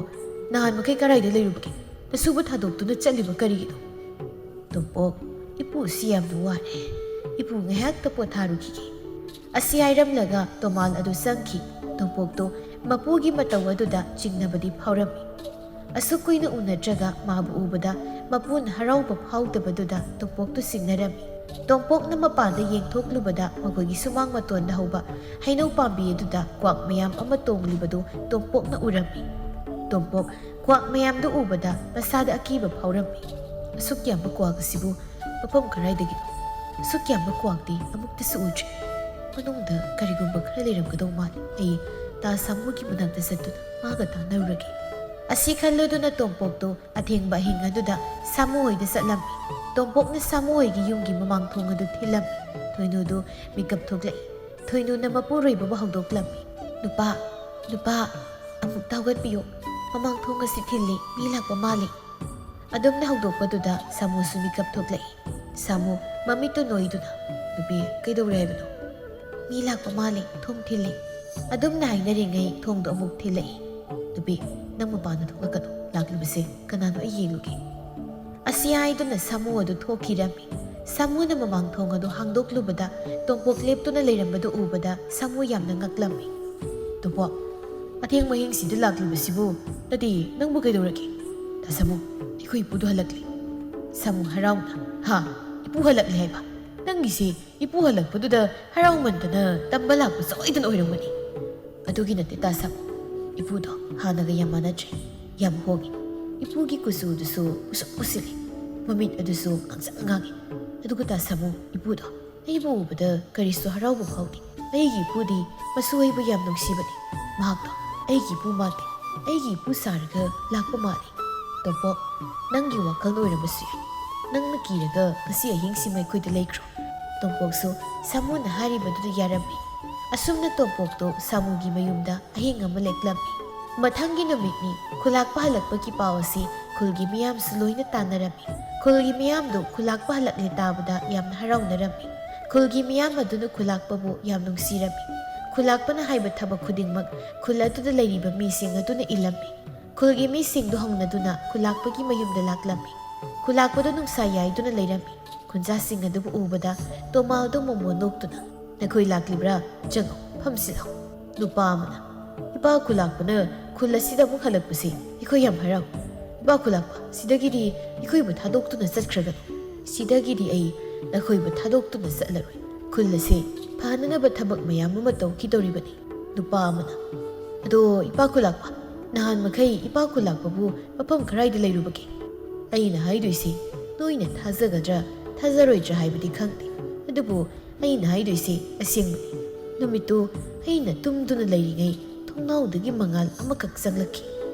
ꯅꯍꯥꯟ ꯃꯈꯩ ꯀꯔꯥꯏꯗ ꯂꯩꯔꯨꯕꯒꯦ? ꯅꯁꯨꯕ ꯊꯥꯗꯣꯛꯇꯨꯅ ꯆꯠꯂꯤꯕ ꯀꯔꯤꯒꯤꯅꯣ?" "ꯇꯣꯝꯄꯣꯛ, ꯏꯄꯨꯁꯤ ꯌꯥꯝꯅ ꯋꯥꯔꯦ. ꯏꯄꯨ ꯉꯥꯏꯍꯥꯛꯇ ꯄꯣꯊꯥꯔꯨꯈꯤꯒꯦ." ꯑꯁꯤ ꯍꯥꯏꯔꯝꯂꯒ ꯇꯣꯃꯥꯜ ꯑꯗꯨ ꯆꯪꯈꯤ꯫ ꯇꯣꯝꯄꯣꯛꯇꯨ ꯃꯄꯨꯒꯤ ꯃꯇꯧ ꯑꯗꯨꯗ ꯆꯤꯡꯅꯕꯗꯤ ꯐꯥꯎꯔꯝꯃꯤ꯫ ꯑꯁꯨꯛ ꯀꯨꯏꯅ ꯎꯅꯗ꯭ꯔꯒ ꯃꯥꯕꯨ ꯎꯕꯗ ꯃꯄꯨꯅ ꯍꯔꯥꯎꯕ ꯐꯥꯎꯗꯕꯗꯨꯗ ꯇꯣꯝꯄꯣꯛꯇꯨ ꯆꯤꯡꯅꯔꯝꯃꯤ꯫ ꯇꯣꯝꯄꯣꯛꯅ ꯃꯄꯥꯟꯗ ꯌꯦꯡꯊꯣꯛꯂꯨꯕꯗ ꯃꯈꯣꯏꯒꯤ ꯁꯨꯃꯥꯡ ꯃꯇꯣꯟꯗ ꯍꯧꯕ ꯍꯩꯅꯧ ꯄꯥꯝꯕꯤ ꯑꯗꯨꯗ ꯀ꯭ꯋꯥꯛ ꯃꯌꯥꯝ ꯑꯃ ꯇꯣꯡꯂꯤꯕꯗꯨ ꯇꯣꯝꯄꯣꯛꯅ ꯎꯔꯝꯃꯤ꯫ ꯇꯣꯝꯄꯣꯛ ꯀ꯭ꯋꯥꯛ ꯃꯌꯥꯝꯗꯨ ꯎꯕꯗ ꯃꯁꯥꯗ ꯑꯀꯤꯕ ꯐꯥꯎꯔꯝꯃꯤ꯫ ꯑꯁꯨꯛ ꯌꯥꯝꯕ ꯀ꯭ꯋꯥꯛ ꯑꯁꯤꯕꯨ ꯃꯐꯝ ꯀꯔꯥꯏꯗꯒꯤꯅꯣ? ꯑꯁꯨꯛ ꯌꯥꯝꯕ ꯀ꯭ꯋꯥꯛꯇꯤ ꯑꯃꯨꯛꯇꯁꯨ ꯎꯗ꯭ꯔꯤ. ꯃꯅꯨꯡꯗ ꯀꯔꯤꯒꯨꯝꯕ ꯈꯔ ꯂꯩꯔꯝꯒꯗꯧ ꯃꯥꯜꯂꯤ. ꯑꯩ ꯁꯥꯃꯨꯒꯤ ꯃꯅꯥꯛꯇ ꯆꯠꯇꯨꯅ ꯃꯥꯒ ꯇꯥꯟꯅꯔꯨꯔꯒꯦ." ꯑꯁꯤ ꯈꯜꯂꯨꯗꯨꯅ ꯇꯣꯝꯄꯣꯛꯇꯨ ꯑꯊꯦꯡꯕ ꯑꯍꯤꯡ ꯑꯗꯨꯗ ꯁꯥꯃꯨ ꯍꯣꯏꯗ ꯆꯠꯂꯝꯃꯤ꯫ ꯇꯣꯝꯄꯣꯛꯅ ꯁꯥꯃꯨ ꯍꯣꯏꯒꯤ ꯌꯨꯝꯒꯤ ꯃꯃꯥꯡꯊꯣꯡ ꯑꯗꯨ ꯊꯤꯜꯂꯝꯃꯤ꯫ ꯊꯣꯏꯅꯨꯗꯨ ꯃꯤꯀꯞ ꯊꯣꯛꯂꯛꯏ꯫ ꯊꯣꯏꯅꯨꯅ ꯃꯄꯨꯔꯣꯏꯕꯕꯨ ꯍꯧꯗꯣꯛꯂꯝꯃꯤ꯫ "ꯅꯨꯄꯥ, ꯅꯨꯄꯥ, ꯑꯃꯨꯛꯇ ꯍꯧꯒꯠꯄꯤꯌꯨ. ꯃꯃꯥꯡꯊꯣꯡ ꯑꯁꯤ ꯊꯤꯜꯂꯤ. ꯃꯤ ꯂꯥꯛꯄ ꯃꯥꯜꯂꯤ." ꯑꯗꯨꯝꯅ ꯍꯧꯗꯣꯛꯄꯗꯨꯗ ꯁꯥꯃꯨꯁꯨ ꯃꯤꯀꯞ ꯊꯣꯛꯂꯛꯏ꯫ ꯁꯥꯃꯨ ꯃꯃꯤꯠꯇꯨ ꯅꯣꯏꯗꯨꯅ "ꯅꯨꯄꯤ, ꯀꯩꯗꯧꯔꯦ ꯍꯥꯏꯕꯅꯣ?" "ꯃꯤ ꯂꯥꯛꯄ ꯃꯥꯜꯂꯤ. ꯊꯣꯡ ꯊꯤꯜꯂꯤ." ꯑꯗꯨꯝꯅ ꯍꯥꯏꯅꯔꯤꯉꯩ ꯊꯣꯡꯗꯣ ꯑꯃꯨꯛ ꯊꯤꯜꯂꯛꯏ꯫ "ꯅꯨꯄꯤ, ꯅꯪ ꯃꯄꯥꯟꯗ ꯊꯣꯛꯂꯛꯀꯅꯨ. ꯂꯥꯛꯂꯤꯕꯁꯦ ꯀꯅꯥꯅꯣ ꯑꯩ ꯌꯦꯡꯂꯨꯒꯦ." ꯑꯁꯤ ꯍꯥꯏꯗꯨꯅ ꯁꯥꯃꯨ ꯑꯗꯨ ꯊꯣꯛꯈꯤꯔꯝꯃꯤ꯫ ꯁꯥꯃꯨꯅ ꯃꯃꯥꯡꯊꯣꯡ ꯑꯗꯨ ꯍꯥꯡꯗꯣꯛꯂꯨꯕꯗ ꯇꯣꯝꯄꯣꯛ ꯂꯦꯞꯇꯨꯅ ꯂꯩꯔꯝꯕꯗꯨ ꯎꯕꯗ ꯁꯥꯃꯨ ꯌꯥꯝꯅ ꯉꯛꯂꯝꯃꯤ꯫ "ꯇꯣꯝꯄꯣꯛ, ꯑꯊꯦꯡꯕ ꯑꯍꯤꯡꯁꯤꯗ ꯂꯥꯛꯂꯤꯕꯁꯤꯕꯨ ꯅꯠꯇꯦ, ꯅꯪꯕꯨ ꯀꯩꯗꯧꯔꯒꯦ?" "ꯁꯥꯃꯨ, ꯑꯩꯈꯣꯏ ꯏꯄꯨꯗꯨ ꯍꯜꯂꯛꯂꯤ." ꯁꯥꯃꯨ ꯍꯔꯥꯎꯅ "ꯍꯥ? ꯏꯄꯨ ꯍꯜꯂꯛꯂꯦ ꯍꯥꯏꯕ? ꯅꯪꯒꯤꯁꯤ ꯏꯄꯨ ꯍꯜꯂꯛꯄꯗꯨꯗ ꯍꯔꯥꯎꯃꯟꯗꯅ ꯇꯝꯕ ꯂꯥꯛꯄ ꯁꯣꯏꯗꯅ ꯑꯣꯏꯔꯝꯒꯅꯤ." "ꯑꯗꯨꯒꯤ ꯅꯠꯇꯦ ꯁꯥꯃꯨ. ꯏꯄꯨꯗꯣ ꯍꯥꯟꯅꯒ ꯌꯥꯝ ꯃꯥꯟꯅꯗ꯭ꯔꯦ. ꯌꯥꯝ ꯍꯣꯡꯉꯤ. ꯏꯄꯨꯒꯤ ꯀꯨꯆꯨꯗꯨꯁꯨ ꯃꯨꯁꯨꯛ ꯃꯨꯁꯤꯜꯂꯤ. ꯃꯃꯤꯠ ꯑꯗꯨꯁꯨ ꯉꯥꯡꯁꯪ ꯉꯥꯡꯉꯤ. ꯑꯗꯨꯒ ꯁꯥꯃꯨ, ꯏꯄꯨꯗꯣ ꯑꯩꯕꯨ ꯎꯕꯗ ꯀꯔꯤꯁꯨ ꯍꯔꯥꯎꯕ ꯐꯥꯎꯗꯦ. ꯑꯩꯒꯤ ꯏꯄꯨꯗꯤ ꯃꯁꯨ ꯑꯩꯕꯨ ꯌꯥꯝ ꯅꯨꯡꯁꯤꯕꯅꯤ. ꯃꯍꯥꯛꯇꯣ ꯑꯩꯒꯤ ꯏꯄꯨ ꯃꯥꯟꯗꯦ. ꯑꯩꯒꯤ ꯏꯄꯨ ꯁꯥꯔꯒ ꯂꯥꯛꯄ ꯃꯥꯜꯂꯤ." "ꯇꯣꯝꯄꯣꯛ, ꯅꯪꯒꯤ ꯋꯥꯈꯜ ꯑꯣꯏꯔꯝꯕꯁꯨ ꯌꯥꯏ. ꯅꯪꯅ ꯀꯤꯔꯒ ꯉꯁꯤ ꯑꯍꯤꯡꯁꯤꯃ ꯑꯩꯈꯣꯏꯗ ꯂꯩꯈ꯭ꯔꯣ." ꯇꯣꯝꯄꯣꯛꯁꯨ ꯁꯥꯃꯨꯅ ꯍꯥꯏꯔꯤꯕꯗꯨꯗ ꯌꯥꯔꯝꯃꯤ꯫ ꯑꯁꯨꯝꯅ ꯇꯣꯝꯄꯣꯛꯇꯨ ꯁꯥꯃꯨꯒꯤ ꯃꯌꯨꯝꯗ ꯑꯍꯤꯡ ꯑꯃ ꯂꯦꯛꯂꯝꯃꯤ꯫ ꯃꯊꯪꯒꯤ ꯅꯨꯃꯤꯠꯅꯤ꯫ ꯈꯨꯜꯂꯥꯛꯄ ꯍꯜꯂꯛꯄꯒꯤ ꯄꯥꯎ ꯑꯁꯤ ꯈꯨꯜꯒꯤ ꯃꯤꯌꯥꯝꯁꯨ ꯂꯣꯏꯅ ꯇꯥꯟꯅꯔꯝꯃꯤ꯫ ꯈꯨꯜꯒꯤ ꯃꯤꯌꯥꯝꯗꯨ ꯈꯨꯜꯂꯥꯛꯄ ꯍꯜꯂꯛꯂꯦ ꯇꯥꯕꯗ ꯌꯥꯝꯅ ꯍꯔꯥꯎꯅꯔꯝꯃꯤ꯫ ꯈꯨꯜꯒꯤ ꯃꯤꯌꯥꯝ ꯑꯗꯨꯅ ꯈꯨꯜꯂꯥꯛꯄꯕꯨ ꯌꯥꯝ ꯅꯨꯡꯁꯤꯔꯝꯃꯤ꯫ ꯈꯨꯜꯂꯥꯛꯄꯅ ꯍꯥꯏꯕ ꯊꯕꯛ ꯈꯨꯗꯤꯡꯃꯛ ꯈꯨꯜ ꯑꯗꯨꯗ ꯂꯩꯔꯤꯕ ꯃꯤꯁꯤꯡ ꯑꯗꯨꯅ ꯏꯜꯂꯝꯃꯤ꯫ ꯈꯨꯜꯒꯤ ꯃꯤꯁꯤꯡꯗꯨ ꯍꯧꯅꯗꯨꯅ ꯈꯨꯜꯂꯥꯛꯄꯒꯤ ꯃꯌꯨꯝꯗ ꯂꯥꯛꯂꯝꯃꯤ꯫ ꯈꯨꯜꯂꯥꯛꯄꯗꯨ ꯅꯨꯡꯁꯥ ꯌꯥꯏꯗꯨꯅ ꯂꯩꯔꯝꯃꯤ꯫ ꯈꯨꯟꯖꯥꯁꯤꯡ ꯑꯗꯨꯕꯨ ꯎꯕꯗ ꯇꯣꯃꯥꯜꯗꯨ ꯃꯣꯃꯣ ꯅꯣꯛꯇꯨꯅ "ꯅꯈꯣꯏ ꯂꯥꯛꯂꯤꯕ꯭ꯔꯥ? ꯆꯪꯉꯣ, ꯐꯝꯁꯤꯜꯂꯣ." ꯅꯨꯄꯥ ꯑꯃꯅ "ꯏꯄꯥ ꯈꯨꯜꯂꯥꯛꯄꯅ ꯈꯨꯜ ꯑꯁꯤꯗ ꯑꯃꯨꯛ ꯍꯜꯂꯛꯄꯁꯤ ꯑꯩꯈꯣꯏ ꯌꯥꯝ ꯍꯔꯥꯎ꯫ ꯏꯄꯥ ꯈꯨꯜꯂꯥꯛꯄ, ꯁꯤꯗꯒꯤꯗꯤ ꯑꯩꯈꯣꯏꯕꯨ ꯊꯥꯗꯣꯛꯇꯨꯅ ꯆꯠꯈ꯭ꯔꯒꯅꯨ꯫ ꯁꯤꯗꯒꯤꯗꯤ ꯑꯩ ꯅꯈꯣꯏꯕꯨ ꯊꯥꯗꯣꯛꯇꯨꯅ ꯆꯠꯂꯔꯣꯏ꯫ ꯈꯨꯜ ꯑꯁꯤ ꯐꯅꯅꯕ ꯊꯕꯛ ꯃꯌꯥꯝ ꯑꯃ ꯇꯧꯈꯤꯗꯧꯔꯤꯕꯅꯤ." ꯅꯨꯄꯥ ꯑꯃꯅ "ꯑꯗꯣ ꯏꯄꯥ ꯈꯨꯜꯂꯥꯛꯄ, ꯅꯍꯥꯟ ꯃꯈꯩ ꯏꯄꯥ ꯈꯨꯜꯂꯥꯛꯄꯕꯨ ꯃꯐꯝ ꯀꯔꯥꯏꯗ ꯂꯩꯔꯨꯕꯒꯦ? ꯑꯩꯅ ꯍꯥꯏꯗꯣꯏꯁꯤ ꯅꯣꯏꯅ ꯊꯥꯖꯒꯗ꯭ꯔꯥ ꯊꯥꯖꯔꯣꯏꯗ꯭ꯔꯥ ꯍꯥꯏꯕꯗꯤ ꯈꯪꯗꯦ, ꯑꯗꯨꯕꯨ ꯑꯩꯅ ꯍꯥꯏꯗꯣꯏꯁꯤ ꯑꯁꯦꯡꯕꯅꯤ꯫ ꯅꯨꯃꯤꯠꯇꯨ ꯑꯩꯅ ꯇꯨꯝꯗꯨꯅ ꯂꯩꯔꯤꯉꯩ ꯊꯣꯡꯅꯥꯎꯗꯒꯤ ꯃꯉꯥꯜ ꯑꯃꯈꯛ ꯆꯪꯂꯛꯈꯤ꯫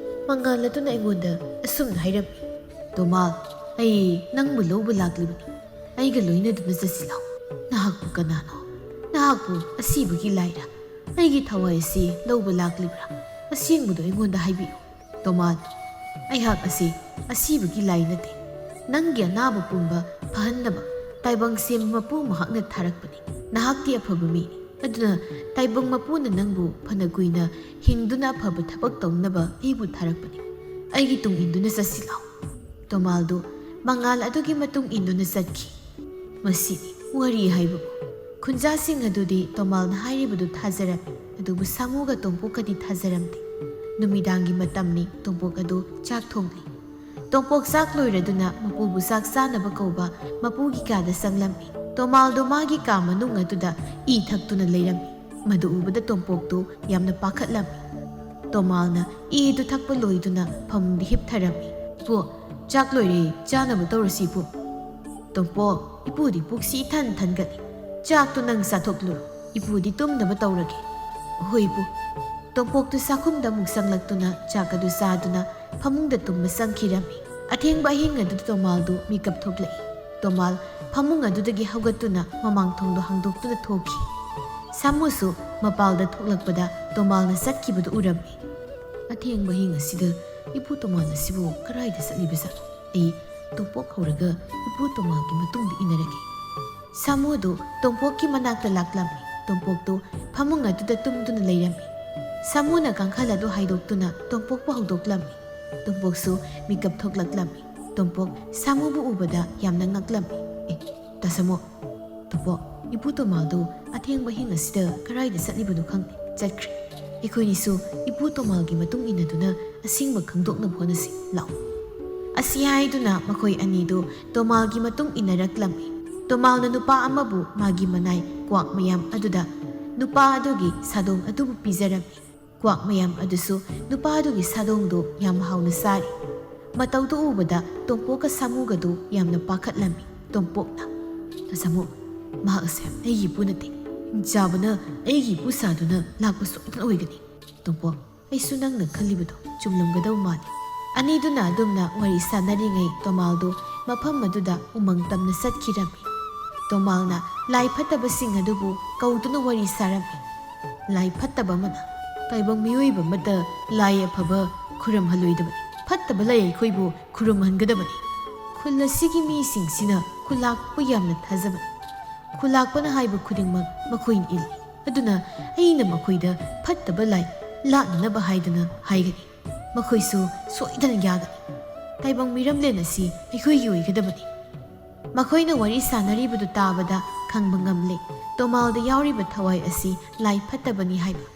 ꯃꯉꯥꯜ ꯑꯗꯨꯅ ꯑꯩꯉꯣꯟꯗ ꯑꯁꯨꯝꯅ ꯍꯥꯏꯔꯝꯃꯤ: "ꯇꯣꯃꯥꯜ, ꯑꯩ ꯅꯪꯕꯨ ꯂꯧꯕ ꯂꯥꯛꯂꯤꯕꯅꯤ꯫ ꯑꯩꯒ ꯂꯣꯏꯅꯗꯨꯅ ꯆꯠꯁꯤ ꯂꯥꯎ꯫ ꯅꯍꯥꯛꯄꯨ ꯀꯅꯥꯅꯣ? ꯅꯍꯥꯛꯄꯨ ꯑꯁꯤꯕꯒꯤ ꯂꯥꯏꯔ? ꯑꯩꯒꯤ ꯊꯋꯥꯏ ꯑꯁꯤ ꯂꯧꯕ ꯂꯥꯛꯂꯤꯕ꯭ꯔꯥ? ꯑꯁꯦꯡꯕꯗꯨ ꯑꯩꯉꯣꯟꯗ ꯍꯥꯏꯕꯤꯌꯨ꯫ ꯇꯣꯃꯥꯜ, ꯑꯩꯍꯥꯛ ꯑꯁꯤ ꯑꯁꯤꯕꯒꯤ ꯂꯥꯏ ꯅꯠꯇꯦ꯫ ꯅꯪꯒꯤ ꯑꯅꯥꯕ ꯄꯨꯝꯕ ꯐꯍꯟꯅꯕ ꯇꯥꯏꯕꯪ ꯁꯦꯝꯕ ꯃꯄꯨ ꯃꯍꯥꯛꯅ ꯊꯥꯔꯛꯄꯅꯤ꯫ ꯅꯍꯥꯛꯇꯤ ꯑꯐꯕ ꯃꯤꯅꯤ, ꯑꯗꯨꯅ ꯇꯥꯏꯕꯪ ꯃꯄꯨꯅ ꯅꯪꯕꯨ ꯐꯅ ꯀꯨꯏꯅ ꯍꯤꯡꯗꯨꯅ ꯑꯐꯕ ꯊꯕꯛ ꯇꯧꯅꯕ ꯑꯩꯕꯨ ꯊꯥꯔꯛꯄꯅꯤ꯫ ꯑꯩꯒꯤ ꯇꯨꯡ ꯏꯟꯗꯨꯅ ꯆꯠꯁꯤ ꯂꯥꯎ." ꯇꯣꯃꯥꯜꯗꯨ ꯃꯉꯥꯜ ꯑꯗꯨꯒꯤ ꯃꯇꯨꯡ ꯏꯟꯗꯨꯅ ꯆꯠꯈꯤ꯫ ꯃꯁꯤꯅꯤ ꯋꯥꯔꯤ ꯍꯥꯏꯕꯕꯨ꯫ ꯈꯨꯟꯖꯥꯁꯤꯡ ꯑꯗꯨꯗꯤ ꯇꯣꯃꯥꯜꯅ ꯍꯥꯏꯔꯤꯕꯗꯨ ꯊꯥꯖꯔꯝꯃꯤ, ꯑꯗꯨꯕꯨ ꯁꯥꯃꯨꯒ ꯇꯣꯝꯄꯣꯛꯀꯗꯤ ꯊꯥꯖꯔꯝꯗꯦ꯫ ꯅꯨꯃꯤꯗꯥꯡꯒꯤ ꯃꯇꯝꯅꯤ꯫ ꯇꯣꯝꯄꯣꯛ ꯑꯗꯨ ꯆꯥꯛ ꯊꯣꯡꯂꯤ꯫ ꯇꯣꯝꯄꯣꯛ ꯆꯥꯛ ꯂꯣꯏꯔꯗꯨꯅ ꯃꯄꯨꯕꯨ ꯆꯥꯛ ꯆꯥꯅꯕ ꯀꯧꯕ ꯃꯄꯨꯒꯤ ꯀꯥꯗ ꯆꯪꯂꯝꯃꯤ꯫ ꯇꯣꯃꯥꯜꯗꯨ ꯃꯥꯒꯤ ꯀꯥ ꯃꯅꯨꯡ ꯑꯗꯨꯗ ꯏ ꯊꯛꯇꯨꯅ ꯂꯩꯔꯝꯃꯤ꯫ ꯃꯗꯨ ꯎꯕꯗ ꯇꯣꯝꯄꯣꯛꯇꯨ ꯌꯥꯝꯅ ꯄꯥꯈꯠꯂꯝꯃꯤ꯫ ꯇꯣꯃꯥꯜꯅ ꯏꯗꯨ ꯊꯛꯄ ꯂꯣꯏꯗꯨꯅ ꯐꯃꯨꯡꯗ ꯍꯤꯞꯊꯔꯝꯃꯤ꯫ "ꯏꯄꯨ, ꯆꯥꯛ ꯂꯣꯏꯔꯦ, ꯆꯥꯅꯕ ꯇꯧꯔꯁꯤ ꯏꯄꯨ." "ꯇꯣꯝꯄꯣꯛ, ꯏꯄꯨꯗꯤ ꯄꯨꯛꯁꯤ ꯏꯊꯟ ꯊꯟꯒꯠꯂꯤ꯫ ꯆꯥꯛꯇꯨ ꯅꯪ ꯆꯥꯊꯣꯛꯂꯨꯔꯣ, ꯏꯄꯨꯗꯤ ꯇꯨꯝꯅꯕ ꯇꯧꯔꯒꯦ." "ꯍꯣꯏ ꯏꯄꯨ." ꯇꯣꯝꯄꯣꯛꯇꯨ ꯆꯥꯛꯈꯨꯝꯗ ꯑꯃꯨꯛ ꯆꯪꯂꯛꯇꯨꯅ ꯆꯥꯛ ꯑꯗꯨ ꯆꯥꯗꯨꯅ ꯐꯃꯨꯡꯗ ꯇꯨꯝꯕ ꯆꯪꯈꯤꯔꯝꯃꯤ꯫ ꯑꯊꯦꯡꯕ ꯑꯍꯤꯡ ꯑꯗꯨꯗ ꯇꯣꯃꯥꯜꯗꯨ ꯃꯤꯀꯞ ꯊꯣꯛꯂꯛꯏ꯫ ꯇꯣꯃꯥꯜ ꯐꯃꯨꯡ ꯑꯗꯨꯗꯒꯤ ꯍꯧꯒꯠꯇꯨꯅ ꯃꯃꯥꯡꯊꯣꯡꯗꯣ ꯍꯥꯡꯗꯣꯛꯇꯨꯅ ꯊꯣꯛꯈꯤ꯫ ꯁꯥꯃꯨꯁꯨ ꯃꯄꯥꯜꯗ ꯊꯣꯛꯂꯛꯄꯗ ꯇꯣꯃꯥꯜꯅ ꯆꯠꯈꯤꯕꯗꯨ ꯎꯔꯝꯃꯤ꯫ "ꯑꯊꯦꯡꯕ ꯑꯍꯤꯡ ꯑꯁꯤꯗ ꯏꯄꯨ ꯇꯣꯃꯥꯜ ꯑꯁꯤꯕꯨ ꯀꯔꯥꯏꯗ ꯆꯠꯂꯤꯕꯖꯥꯠꯅꯣ? ꯑꯩ ꯇꯣꯝꯄꯣꯛ ꯍꯧꯔꯒ ꯏꯄꯨ ꯇꯣꯃꯥꯜꯒꯤ ꯃꯇꯨꯡꯗ ꯏꯟꯅꯔꯒꯦ." ꯁꯥꯃꯨꯗꯨ ꯇꯣꯝꯄꯣꯛꯀꯤ ꯃꯅꯥꯛꯇ ꯂꯥꯛꯂꯝꯃꯤ꯫ ꯇꯣꯝꯄꯣꯛꯇꯨ ꯐꯃꯨꯡ ꯑꯗꯨꯗ ꯇꯨꯝꯗꯨꯅ ꯂꯩꯔꯝꯃꯤ꯫ ꯁꯥꯃꯨꯅ ꯀꯥꯡꯈꯜ ꯑꯗꯨ ꯍꯥꯏꯗꯣꯛꯇꯨꯅ ꯇꯣꯝꯄꯣꯛꯄꯨ ꯍꯧꯗꯣꯛꯂꯝꯃꯤ꯫ ꯇꯣꯝꯄꯣꯛꯁꯨ ꯃꯤꯀꯞ ꯊꯣꯛꯂꯛꯂꯝꯃꯤ꯫ ꯇꯣꯝꯄꯣꯛ ꯁꯥꯃꯨꯕꯨ ꯎꯕꯗ ꯌꯥꯝꯅ ꯉꯛꯂꯝꯃꯤ꯫ "ꯑꯦ, ꯇꯥꯁꯥꯃꯣ, ꯇꯣꯝꯄꯣꯛ, ꯏꯄꯨ ꯇꯣꯃꯥꯜꯗꯨ ꯑꯊꯦꯡꯕ ꯑꯍꯤꯡ ꯑꯁꯤꯗ ꯀꯔꯥꯏꯗ ꯆꯠꯂꯤꯕꯅꯣ ꯈꯪꯗꯦ, ꯆꯠꯈ꯭ꯔꯦ꯫ ꯑꯩꯈꯣꯏꯅꯤꯁꯨ ꯏꯄꯨ ꯇꯣꯃꯥꯜꯒꯤ ꯃꯇꯨꯡ ꯏꯟꯅꯗꯨꯅ ꯑꯁꯦꯡꯕ ꯈꯪꯗꯣꯛꯅꯕ ꯍꯣꯠꯅꯁꯤ ꯂꯥꯎ." ꯑꯁꯤ ꯍꯥꯏꯗꯨꯅ ꯃꯈꯣꯏ ꯑꯅꯤꯗꯨ ꯇꯣꯃꯥꯜꯒꯤ ꯃꯇꯨꯡ ꯏꯟꯅꯔꯛꯂꯝꯃꯤ꯫ ꯇꯣꯃꯥꯜꯅ ꯅꯨꯄꯥ ꯑꯃꯕꯨ ꯃꯥꯒꯤ ꯃꯅꯥꯏ ꯀ꯭ꯋꯥꯛ ꯃꯌꯥꯝ ꯑꯗꯨꯗ ꯅꯨꯄꯥ ꯑꯗꯨꯒꯤ ꯁꯥꯗꯣꯡ ꯑꯗꯨꯕꯨ ꯄꯤꯖꯔꯝꯃꯤ꯫ ꯀ꯭ꯋꯥꯛ ꯃꯌꯥꯝ ꯑꯗꯨꯁꯨ ꯅꯨꯄꯥ ꯑꯗꯨꯒꯤ ꯁꯥꯗꯣꯡꯗꯨ ꯌꯥꯝ ꯍꯥꯎꯅ ꯆꯥꯔꯤ꯫ ꯃꯇꯧꯗꯨ ꯎꯕꯗ ꯇꯣꯝꯄꯣꯛꯀ ꯁꯥꯃꯨꯒꯗꯨ ꯌꯥꯝꯅ ꯄꯥꯈꯠꯂꯝꯃꯤ꯫ ꯇꯣꯝꯄꯣꯛꯅ "ꯇꯥꯁꯥꯃꯣ, ꯃꯍꯥꯛ ꯑꯁꯦ ꯑꯩꯒꯤ ꯏꯄꯨ ꯅꯠꯇꯦ꯫ ꯍꯤꯡꯆꯥꯕꯅ ꯑꯩꯒꯤ ꯏꯄꯨ ꯁꯥꯗꯨꯅ ꯂꯥꯛꯄ ꯁꯣꯏꯗꯅ ꯑꯣꯏꯒꯅꯤ꯫ ꯇꯣꯝꯄꯣꯛ, ꯑꯩꯁꯨ ꯅꯪꯅ ꯈꯜꯂꯤꯕꯗꯣ ꯆꯨꯝꯂꯝꯒꯗꯧ ꯃꯥꯜꯂꯤ." ꯑꯅꯤꯗꯨꯅ ꯑꯗꯨꯝꯅ ꯋꯥꯔꯤ ꯁꯥꯟꯅꯔꯤꯉꯩ ꯇꯣꯃꯥꯜꯗꯨ ꯃꯐꯝ ꯑꯗꯨꯗ ꯎꯃꯪ ꯇꯝꯅ ꯆꯠꯈꯤꯔꯝꯃꯤ꯫ ꯇꯣꯃꯥꯜꯅ ꯂꯥꯏ ꯐꯠꯇꯕꯁꯤꯡ ꯑꯗꯨꯕꯨ ꯀꯧꯗꯨꯅ ꯋꯥꯔꯤ ꯁꯥꯔꯝꯃꯤ꯫ ꯂꯥꯏ ꯐꯠꯇꯕ ꯑꯃꯅ "ꯇꯥꯏꯕꯪ ꯃꯤꯑꯣꯏꯕ ꯑꯃꯗ ꯂꯥꯏ ꯑꯐꯕ ꯈꯨꯔꯨꯝꯍꯜꯂꯣꯏꯗꯕꯅꯤ, ꯐꯠꯇꯕ ꯂꯥꯏ ꯑꯩꯈꯣꯏꯕꯨ ꯈꯨꯔꯨꯝꯍꯟꯒꯗꯕꯅꯤ꯫ ꯈꯨꯜ ꯑꯁꯤꯒꯤ ꯃꯤꯁꯤꯡꯁꯤꯅ ꯈꯨꯜꯂꯥꯛꯄꯕꯨ ꯌꯥꯝꯅ ꯊꯥꯖꯕꯅꯤ꯫ ꯈꯨꯜꯂꯥꯛꯄꯅ ꯍꯥꯏꯕ ꯈꯨꯗꯤꯡꯃꯛ ꯃꯈꯣꯏꯅ ꯏꯜꯂꯤ, ꯑꯗꯨꯅ ꯑꯩꯅ ꯃꯈꯣꯏꯗ ꯐꯠꯇꯕ ꯂꯥꯏ ꯂꯥꯠꯅꯅꯕ ꯍꯥꯏꯗꯨꯅ ꯍꯥꯏꯒꯅꯤ꯫ ꯃꯈꯣꯏꯁꯨ ꯁꯣꯏꯗꯅ ꯌꯥꯒꯅꯤ꯫ ꯇꯥꯏꯕꯪ ꯃꯤꯔꯝꯂꯦꯟ ꯑꯁꯤ ꯑꯩꯈꯣꯏꯒꯤ ꯑꯣꯏꯒꯗꯕꯅꯤ." ꯃꯈꯣꯏꯅ ꯋꯥꯔꯤ ꯁꯥꯟꯅꯔꯤꯕꯗꯨ ꯇꯥꯕꯗ ꯈꯪꯕ ꯉꯝꯂꯦ ꯇꯣꯃꯥꯜꯗ ꯌꯥꯎꯔꯤꯕ ꯊꯋꯥꯏ ꯑꯁꯤ ꯂꯥꯏ ꯐꯠꯇꯕꯅꯤ ꯍꯥꯏꯕ꯫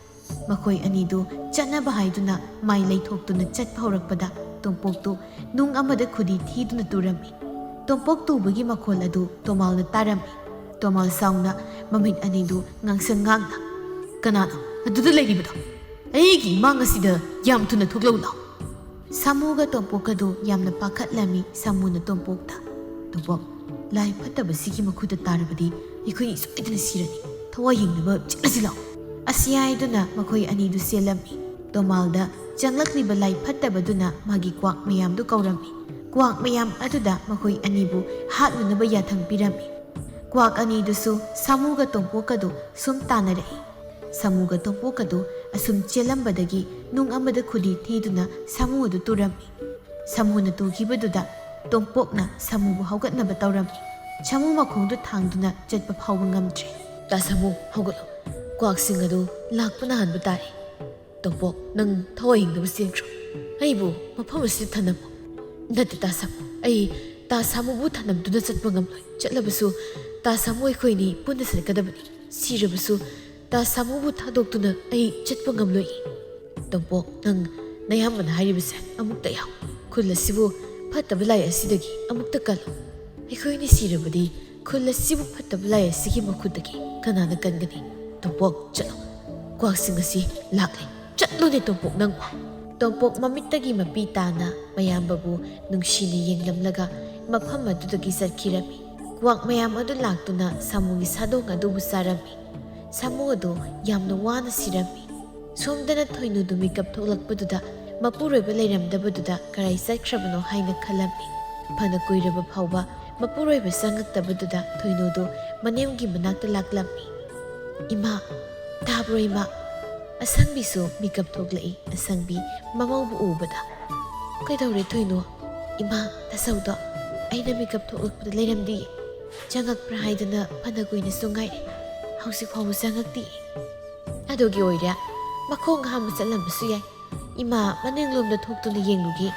ꯃꯈꯣꯏ ꯑꯅꯤꯗꯨ ꯆꯠꯅꯕ ꯍꯥꯏꯗꯨꯅ ꯃꯥꯏ ꯂꯩꯊꯣꯛꯇꯨꯅ ꯆꯠꯄ ꯍꯧꯔꯛꯄꯗ ꯇꯣꯝꯄꯣꯛꯇꯨ ꯅꯨꯡ ꯑꯃꯗ ꯈꯨꯗꯤ ꯊꯤꯗꯨꯅ ꯇꯨꯔꯝꯃꯤ꯫ ꯇꯣꯝꯄꯣꯛ ꯇꯨꯕꯒꯤ ꯃꯈꯣꯜ ꯑꯗꯨ ꯇꯣꯃꯥꯜꯅ ꯇꯥꯔꯝꯃꯤ꯫ ꯇꯣꯃꯥꯜ ꯁꯥꯎꯅ ꯃꯃꯤꯠ ꯑꯅꯤꯗꯨ ꯉꯥꯡꯁꯪ ꯉꯥꯡꯅ "ꯀꯅꯥꯅꯣ ꯑꯗꯨꯗ ꯂꯩꯔꯤꯕꯗꯣ? ꯑꯩꯒꯤ ꯏꯃꯥꯡ ꯑꯁꯤꯗ ꯌꯥꯝ ꯊꯨꯅ ꯊꯣꯛꯂꯛꯎ ꯂꯥꯎ." ꯁꯥꯃꯨꯒ ꯇꯣꯝꯄꯣꯛꯀꯗꯨ ꯌꯥꯝꯅ ꯄꯥꯈꯠꯂꯝꯃꯤ꯫ ꯁꯥꯃꯨꯅ ꯇꯣꯝꯄꯣꯛꯇ "ꯇꯣꯝꯄꯣꯛ, ꯂꯥꯏ ꯐꯠꯇꯕꯁꯤꯒꯤ ꯃꯈꯨꯠꯇ ꯇꯥꯔꯕꯗꯤ ꯑꯩꯈꯣꯏꯅꯤ ꯁꯣꯏꯗꯅ ꯁꯤꯔꯅꯤ꯫ ꯊꯋꯥꯏ ꯍꯤꯡꯅꯕ ꯆꯦꯜꯂꯁꯤ ꯂꯥꯎ." ꯑꯁꯤ ꯍꯥꯏꯗꯨꯅ ꯃꯈꯣꯏ ꯑꯅꯤꯗꯨ ꯆꯦꯜꯂꯝꯃꯤ꯫ ꯇꯣꯃꯥꯜꯗ ꯆꯪꯂꯛꯂꯤꯕ ꯂꯥꯏ ꯐꯠꯇꯕꯗꯨꯅ ꯃꯥꯒꯤ ꯀ꯭ꯋꯥꯛ ꯃꯌꯥꯝꯗꯨ ꯀꯧꯔꯝꯃꯤ꯫ ꯀ꯭ꯋꯥꯛ ꯃꯌꯥꯝ ꯑꯗꯨꯗ ꯃꯈꯣꯏ ꯑꯅꯤꯕꯨ ꯍꯥꯠꯅꯅꯕ ꯌꯥꯊꯪ ꯄꯤꯔꯝꯃꯤ꯫ ꯀ꯭ꯋꯥꯛ ꯑꯅꯤꯗꯨꯁꯨ ꯁꯥꯃꯨꯒ ꯇꯣꯝꯄꯣꯛꯀꯗꯨ ꯁꯨꯝ ꯇꯥꯟꯅꯔꯛꯏ꯫ ꯁꯥꯃꯨꯒ ꯇꯣꯝꯄꯣꯛꯀꯗꯨ ꯑꯁꯨꯝ ꯆꯦꯜꯂꯝꯕꯗꯒꯤ ꯅꯨꯡ ꯑꯃꯗ ꯈꯨꯗꯤ ꯊꯤꯗꯨꯅ ꯁꯥꯃꯨ ꯑꯗꯨ ꯇꯨꯔꯝꯃꯤ꯫ ꯁꯥꯃꯨꯅ ꯇꯨꯈꯤꯕꯗꯨꯗ ꯇꯣꯝꯄꯣꯛꯅ ꯁꯥꯃꯨꯕꯨ ꯍꯧꯒꯠꯅꯕ ꯇꯧꯔꯝꯃꯤ꯫ ꯁꯥꯃꯨ ꯃꯈꯣꯡꯗꯨ ꯊꯥꯡꯗꯨꯅ ꯆꯠꯄ ꯐꯥꯎꯕ ꯉꯝꯗ꯭ꯔꯦ꯫ "ꯇꯥꯁꯥꯃꯣ, ꯍꯧꯒꯠꯂꯣ, ꯀ꯭ꯋꯥꯛꯁꯤꯡ ꯑꯗꯨ ꯂꯥꯛꯄꯅ ꯍꯥꯟꯕ ꯇꯥꯔꯦ꯫ ꯇꯣꯝꯄꯣꯛ, ꯅꯪ ꯊꯋꯥꯏ ꯍꯤꯡꯅꯕ ꯆꯦꯟꯈ꯭ꯔꯣ, ꯑꯩꯕꯨ ꯃꯐꯝ ꯑꯁꯤꯗ ꯊꯅꯝꯃꯨ ꯅꯠꯇꯦ ꯇꯥ ꯁꯥꯃꯨ ꯑꯩ ꯇꯥ ꯁꯥꯃꯨꯕꯨ ꯊꯅꯝꯗꯨꯅ ꯆꯠꯄ ꯉꯝꯂꯣꯏ ꯆꯠꯂꯕꯁꯨ ꯇꯥ ꯁꯥꯃꯨ ꯑꯩꯈꯣꯏꯅꯤ ꯄꯨꯟꯅ ꯆꯠꯀꯗꯕꯅꯤ ꯁꯤꯔꯕꯁꯨ ꯇꯥ ꯁꯥꯃꯨꯕꯨ ꯊꯥꯗꯣꯛꯇꯨꯅ ꯑꯩ ꯆꯠꯄ ꯉꯝꯂꯣꯏ ꯇꯣꯝꯄꯣꯛ ꯅꯪ ꯅꯌꯥꯝꯕꯅ ꯍꯥꯏꯔꯤꯕꯁꯦ ꯑꯃꯨꯛꯇ ꯌꯥꯎ ꯈꯨꯜ ꯑꯁꯤꯕꯨ ꯐꯠꯇꯕ ꯂꯥꯏ ꯑꯁꯤꯗꯒꯤ ꯑꯃꯨꯛꯇ ꯀꯜꯂꯨ ꯑꯩꯈꯣꯏꯅꯤ ꯁꯤꯔꯕꯗꯤ ꯈꯨꯜ ꯑꯁꯤꯕꯨ ꯐꯠꯇꯕ ꯂꯥꯏ ꯑꯁꯤꯒꯤ ꯃꯈꯨꯠꯇꯒꯤ ꯀꯅꯥꯅ ꯀꯟꯒꯅꯤ ꯇꯣꯝꯄꯣꯛ ꯆꯠꯂꯣ ꯀ꯭ꯋꯥꯛꯁꯤꯡ ꯑꯁꯤ ꯂꯥꯛꯂꯦ ꯆꯠꯂꯣꯅꯦ ꯇꯣꯝꯄꯣꯛ ꯅꯪꯕꯨ ꯇꯣꯝꯄꯣꯛ ꯃꯃꯤꯠꯇꯒꯤ ꯃꯄꯤ ꯇꯥꯅ ꯃꯌꯥꯝꯕꯕꯨ ꯅꯨꯡꯁꯤꯅ ꯌꯦꯡꯂꯝꯂꯒ ꯃꯐꯝ ꯑꯗꯨꯗꯒꯤ ꯆꯠꯈꯤꯔꯝꯃꯤ ꯀ꯭ꯋꯥꯛ ꯃꯌꯥꯝ ꯑꯗꯨ ꯂꯥꯛꯇꯨꯅ ꯁꯥꯃꯨꯒꯤ ꯁꯥꯗꯣꯡ ꯑꯗꯨꯕꯨ ꯆꯥꯔꯝꯃꯤ ꯁꯥꯃꯨ ꯑꯗꯨ ꯌꯥꯝꯅ ꯋꯥꯅ ꯁꯤꯔꯝꯃꯤ ꯁꯣꯝꯗꯅ ꯊꯣꯏꯅꯨꯗꯨ ꯃꯤꯀꯞ ꯊꯣꯛꯂꯛꯄꯗꯨꯗ ꯃꯄꯨꯔꯣꯏꯕ ꯂꯩꯔꯝꯗꯕꯗꯨꯗ ꯀꯔꯥꯏ ꯆꯠꯈ꯭ꯔꯕꯅꯣ ꯍꯥꯏꯅ ꯈꯜꯂꯝꯃꯤ ꯐꯅ ꯀꯨꯏꯔꯕ ꯐꯥꯎꯕ ꯃꯄꯨꯔꯣꯏꯕ ꯆꯪꯉꯛꯇꯕꯗꯨꯗ ꯊꯣꯏꯅꯨꯗꯨ ꯃꯅꯦꯝꯒꯤ ꯃꯅꯥꯛꯇ ꯂꯥꯛꯂꯝꯃꯤ ꯏꯃꯥ ꯇꯥꯕ꯭ꯔꯣ ꯏꯃꯥ ꯑꯁꯪꯕꯤꯁꯨ ꯃꯤꯀꯞ ꯊꯣꯛꯂꯛꯏ ꯑꯁꯪꯕꯤ ꯃꯃꯧꯕꯨ ꯎꯕꯗ ꯀꯩꯗꯧꯔꯦ ꯊꯣꯏꯅꯨ ꯏꯃꯥ ꯇꯥꯆꯧꯗꯣ ꯑꯩꯅ ꯃꯤꯀꯞ ꯊꯣꯛꯂꯛꯄꯗ ꯂꯩꯔꯝꯗꯤꯌꯦ ꯆꯪꯉꯛꯄ꯭ꯔꯥ ꯍꯥꯏꯗꯅ ꯐꯅ ꯀꯨꯏꯅꯁꯨ ꯉꯥꯏꯔꯦ ꯍꯧꯖꯤꯛ ꯐꯥꯎꯕ ꯆꯪꯉꯛꯇꯤꯌꯦ ꯑꯗꯨꯒꯤ ꯑꯣꯏꯔꯦ ꯃꯈꯣꯡ ꯍꯥꯝꯕ ꯆꯠꯂꯝꯕꯁꯨ ꯌꯥꯏ ꯏꯃꯥ ꯃꯅꯤꯡꯂꯣꯝꯗ ꯊꯣꯛꯇꯨꯅ ꯌꯦꯡꯂꯨꯒꯦ